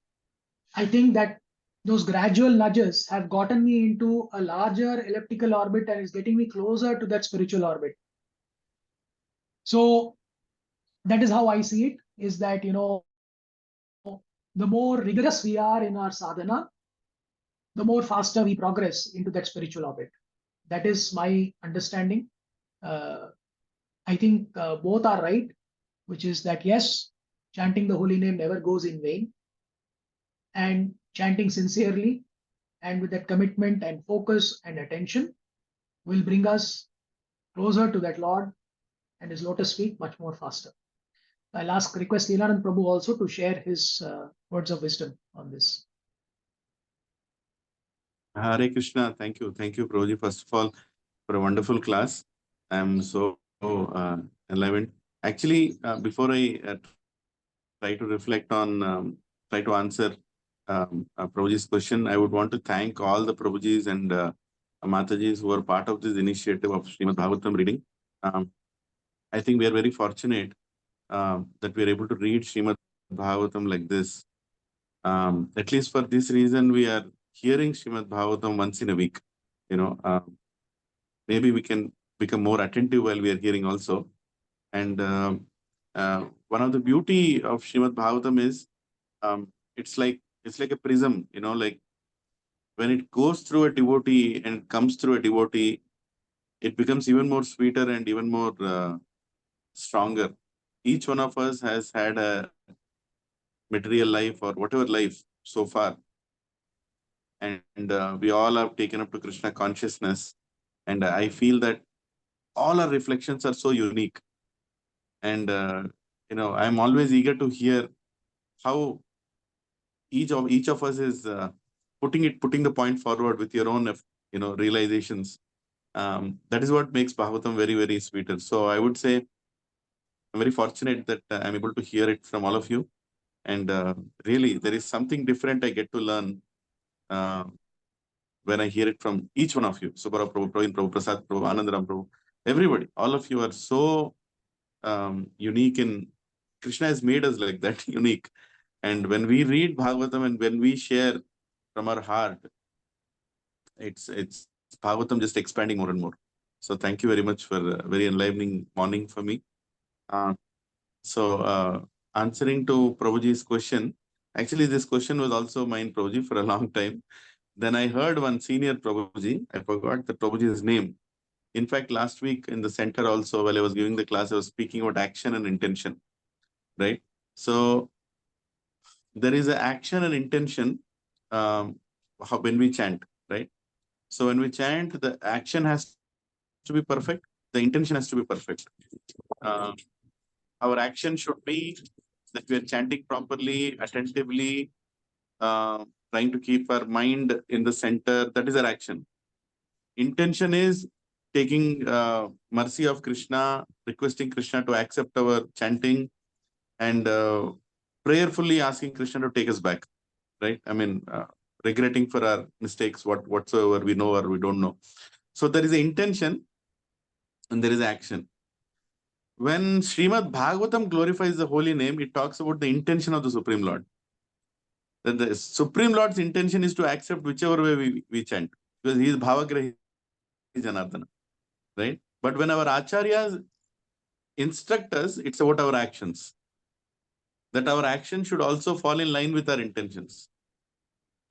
I think that those gradual nudges have gotten me into a larger elliptical orbit and is getting me closer to that spiritual orbit. So that is how I see it, is that, the more rigorous we are in our sadhana, the more faster we progress into that spiritual orbit. That is my understanding. I think both are right, which is that yes, chanting the holy name never goes in vain, and chanting sincerely and with that commitment and focus and attention will bring us closer to that Lord and his lotus feet much more faster. I'll request Lilananda Prabhu also to share his words of wisdom on this. Hare Krishna. Thank you. Thank you, Prabhuji, first of all, for a wonderful class. I'm so enlivened. Actually, before I try to reflect on, try to answer Prabhuji's question, I would want to thank all the Prabhujis and Matajis who are part of this initiative of Srimad Bhagavatam reading. I think we are very fortunate that we are able to read Srimad Bhagavatam like this. At least for this reason, we are hearing Srimad Bhagavatam once in a week. Maybe we can become more attentive while we are hearing also. And one of the beauty of Srimad Bhagavatam is it's like a prism, like when it goes through a devotee and comes through a devotee, it becomes even more sweeter and even more stronger. Each one of us has had a material life or whatever life so far. And we all have taken up to Krishna consciousness. And I feel that all our reflections are so unique. And, I'm always eager to hear how each of us is putting the point forward with your own, realizations. That is what makes Bhagavatam very, very sweeter. So I would say I'm very fortunate that I'm able to hear it from all of you. And really, there is something different I get to learn when I hear it from each one of you. Subara Prabhu, Praveen Prabhu, Prasad Prabhu, Anandram Prabhu, everybody, all of you are so unique in Krishna has made us like that, unique. And when we read Bhagavatam and when we share from our heart, it's Bhagavatam just expanding more and more. So thank you very much for a very enlivening morning for me. Answering to Prabhuji's question, actually this question was also mine, Prabhuji, for a long time. Then I heard one senior Prabhuji, I forgot the Prabhuji's name. In fact, last week in the center also, while I was giving the class, I was speaking about action and intention, right? So there is an action and intention when we chant, right? So when we chant, the action has to be perfect. The intention has to be perfect. Our action should be that we are chanting properly, attentively, trying to keep our mind in the center. That is our action. Intention is taking mercy of Krishna, requesting Krishna to accept our chanting, and prayerfully asking Krishna to take us back, right? I mean, regretting for our mistakes, whatsoever we know or we don't know. So there is an intention and there is action. when Srimad Bhagavatam glorifies the holy name, it talks about the intention of the Supreme Lord. That the Supreme Lord's intention is to accept whichever way we chant, because he is Bhavagrahi Janardana, right? But when our acharyas instruct us, it's about our actions. That our action should also fall in line with our intentions,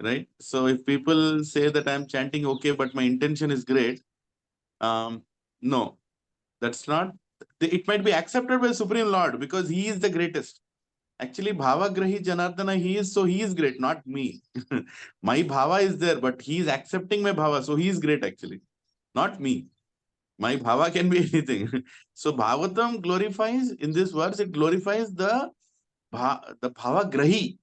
right? So if people say that I'm chanting okay, but my intention is great, no, that's not. It might be accepted by Supreme Lord because he is the greatest. Actually, Bhavagrahi Janardana, he is great, not me. My Bhava is there, but he is accepting my Bhava, so he is great actually, not me. My Bhava can be anything. So Bhagavatam glorifies, in this verse, it glorifies the Bhavagrahi,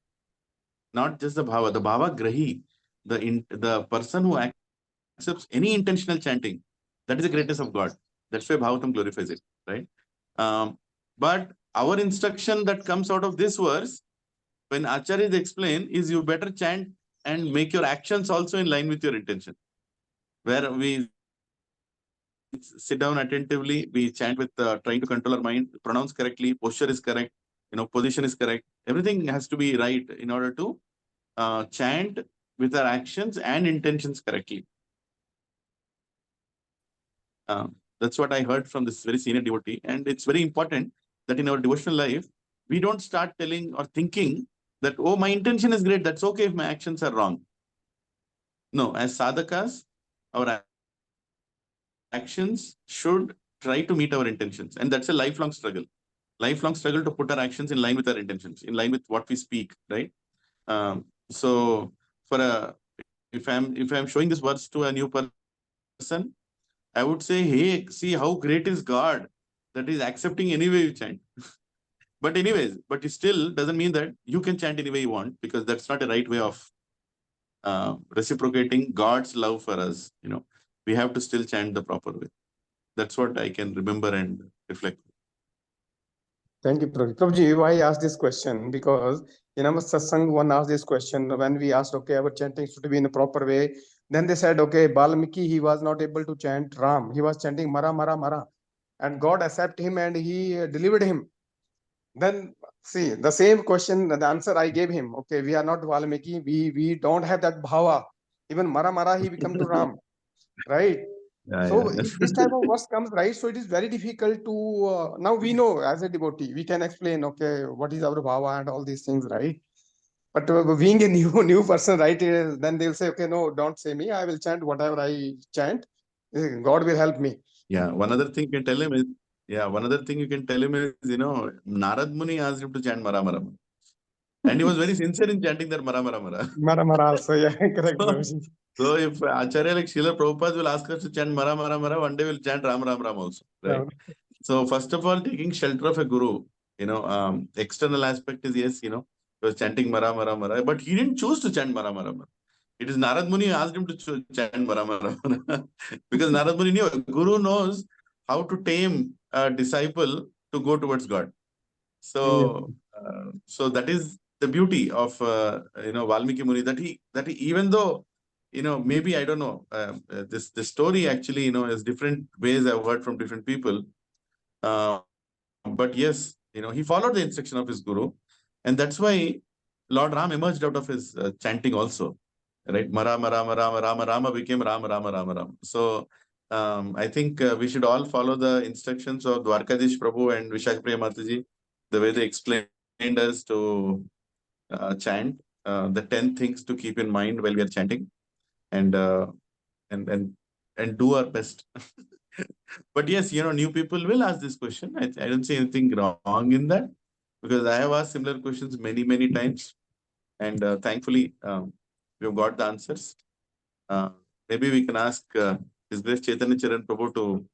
not just the Bhava, the Bhavagrahi, the person who accepts any intentional chanting. That is the greatness of God. That's why Bhagavatam glorifies it, right? But our instruction that comes out of this verse, when acharyas explain, is you better chant and make your actions also in line with your intention. Where we sit down attentively, we chant with trying to control our mind, pronounce correctly, posture is correct, position is correct. Everything has to be right in order to chant with our actions and intentions correctly. That's what I heard from this very senior devotee. And it's very important that in our devotional life, we don't start telling or thinking that, oh, my intention is great. That's okay if my actions are wrong. No, as sadhakas, our actions should try to meet our intentions. And that's a lifelong struggle. Lifelong struggle to put our actions in line with our intentions, in line with what we speak, right? So if I'm showing this verse to a new person, I would say, hey, see how great is God that is accepting any way you chant. But anyways, but it still doesn't mean that you can chant any way you want, because that's not a right way of reciprocating God's love for us. We have to still chant the proper way. That's what I can remember and reflect. Thank you, Prabhuji. Prabhuji, why I asked this question? Because in our satsang, one asked this question when we asked, okay, our chanting should be in a proper way. Then they said, okay, Balmiki, he was not able to chant Ram. He was chanting Mara, Mara, Mara. And God accepted him and he delivered him. Then see, the same question, the answer I gave him. Okay, we are not Valmiki. We don't have that bhava. Even Mara, Mara, he become to Ram. Right? So if this type of verse comes, right, so it is very difficult to, now we know as a devotee, we can explain, okay, what is our bhava and all these things, right? But being a new person, right, then they'll say, okay, no, don't say me. I will chant whatever I chant. God will help me. Yeah, one other thing you can tell him is, Narad Muni asked him to chant Mara Mara. And he was very sincere in chanting that Mara Mara Mara. Mara Mara also, yeah, correct. So if Acharya like Srila Prabhupada will ask us to chant Mara Mara Mara, one day we'll chant Ram Ram Ram also, right? So first of all, taking shelter of a guru, external aspect is, yes, he was chanting Mara Mara Mara, but he didn't choose to chant Mara Mara Mara. It is Narad Muni asked him to chant Mara Mara Mara. Because Narad Muni knew, Guru knows how to tame a disciple to go towards God. So, so that is the beauty of Valmiki Muni, that he even though maybe I don't know, this story actually has different ways I've heard from different people, but yes, he followed the instruction of his guru, and that's why Lord Ram emerged out of his chanting also, right? Mara Mara Rama Rama Rama became Rama Rama Rama Rama. So I think we should all follow the instructions of Dwarkadish Prabhu and Vishakpriya Mataji, the way they explained us to chant the 10 things to keep in mind while we are chanting, and do our best. But yes, new people will ask this question. I don't see anything wrong in that, because I have asked similar questions many times, and thankfully we've got the answers. Maybe we can ask His Grace Chaitanya Charan Prabhu to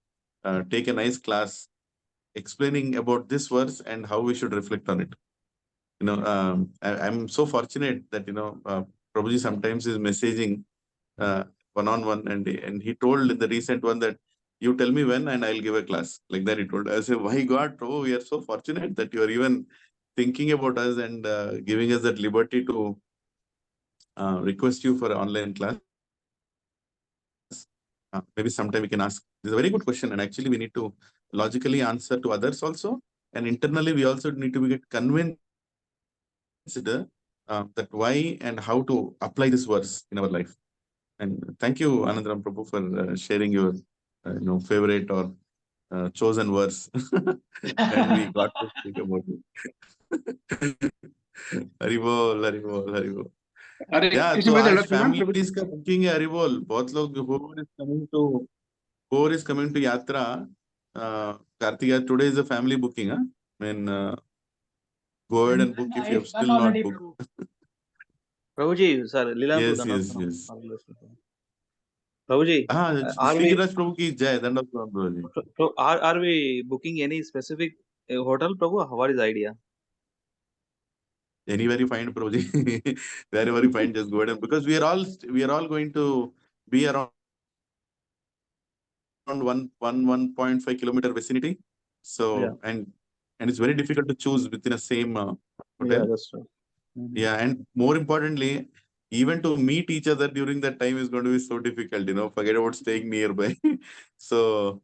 take a nice class explaining about this verse and how we should reflect on it. I'm so fortunate that Prabhuji sometimes is messaging one-on-one, and he told in the recent one that you tell me when and I'll give a class. Like that he told. I said, why God, Prabhu, we are so fortunate that you are even thinking about us and giving us that liberty to request you for an online class. Maybe sometime we can ask. This is a very good question, and actually we need to logically answer to others also. And internally, we also need to get convinced that why and how to apply this verse in our life. And thank you, Anandram Prabhu, for sharing your favorite or chosen verse. And we got to speak about it. Haribol, Haribol, Haribol. Yeah, so आज family is booking है Haribol. बहुत लोग whoever is coming to Yatra, Kartika, today is a family booking, huh? I mean, go ahead and book if you have still not booked. Prabhuji, sir, Lilananda. Yes. Prabhuji, Shri Giraj Prabhu ki jai, Dandapram Prabhuji. Are we booking any specific hotel, Prabhu? What is the idea? Anywhere you find, Prabhuji, wherever you find, just go ahead and, because we are all going to be around 1.5 kilometer vicinity. So Yeah. and it's very difficult to choose within a same hotel. Yeah, that's true. Yeah, and more importantly, even to meet each other during that time is going to be so difficult. Forget about staying nearby. So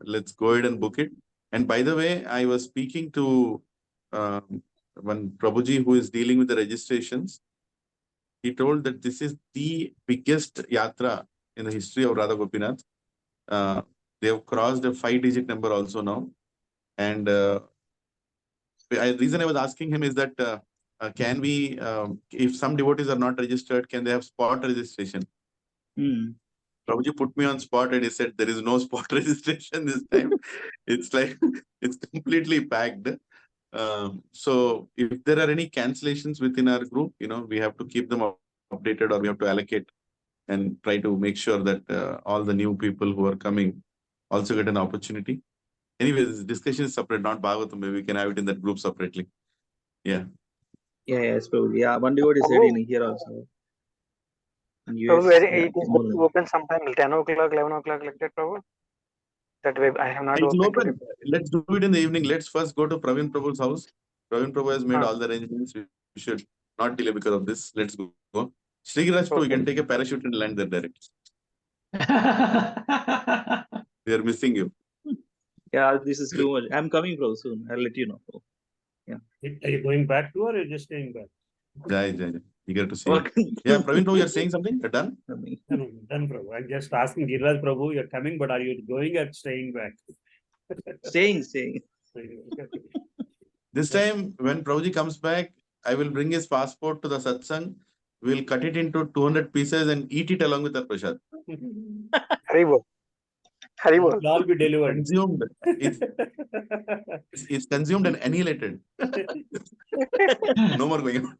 let's go ahead and book it. And by the way, I was speaking to one Prabhuji who is dealing with the registrations. He told that this is the biggest yatra in the history of Radha Gopinath. They have crossed a 5-digit number also now. And the reason I was asking him is that can we, if some devotees are not registered, can they have spot registration? Prabhuji put me on spot and he said there is no spot registration this time. It's like it's completely packed. So if there are any cancellations within our group, we have to keep them updated, or we have to allocate and try to make sure that all the new people who are coming also get an opportunity. Anyways, this discussion is separate, not Bhagavatam. Maybe we can have it in that group separately. Yeah. Yes, Prabhuji. Yeah, one devotee said in here also. In US, It is going to open sometime 10 o'clock, 11 o'clock, like that, Prabhu. That way, I have not opened. Let's do it in the evening. Let's first go to Praveen Prabhu's house. Praveen Prabhu has made all the arrangements. We should not delay because of this. Let's go. Sri Giraj Prabhu, you can take a parachute and land there direct. We are missing you. Yeah, this is too much. I'm coming, bro, soon. I'll let you know. Yeah. Are you going back to, or are you just staying back? Jai. Eager to see you. Yeah, Praveen Prabhu, you're saying something? You're done? No, done, Prabhu. I'm just asking Giriraj Prabhu, you're coming, but are you going or staying back? Staying. This time, when Prabhuji comes back, I will bring his passport to the satsang. We'll cut it into 200 pieces and eat it along with our prasad. Haribol. It will all be delivered. Consumed. It's consumed and annihilated. No more going on.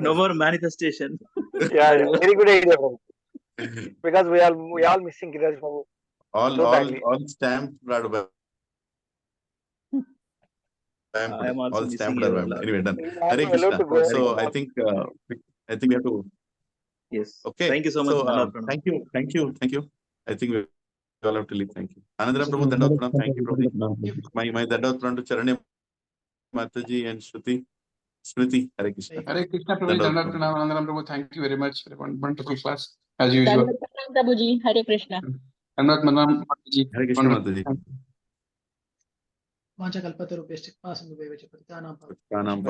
No more manifestation. Yeah, very good idea, Prabhu. Because we all missing Giraj Prabhu. All stamped. I am also missing you. Anyway, done. Hare Krishna. So I think we have to. Yes. Okay. Thank you so much. Thank you. I think we all have to leave. Thank you. Anandram Prabhu, Dandapram. Thank you, Prabhu. My Dandapram to Charanya Mataji and Smriti. Hare Krishna. Hare Krishna, Prabhu. Dandapram, Anandram Prabhu. Thank you very much for one wonderful class, as usual. Prabhuji. Hare Krishna. Anandram Mataji. Hare Krishna, Mataji. Vancha kalpatarubhyascha, pasam viveva cha patithanam. Pranam.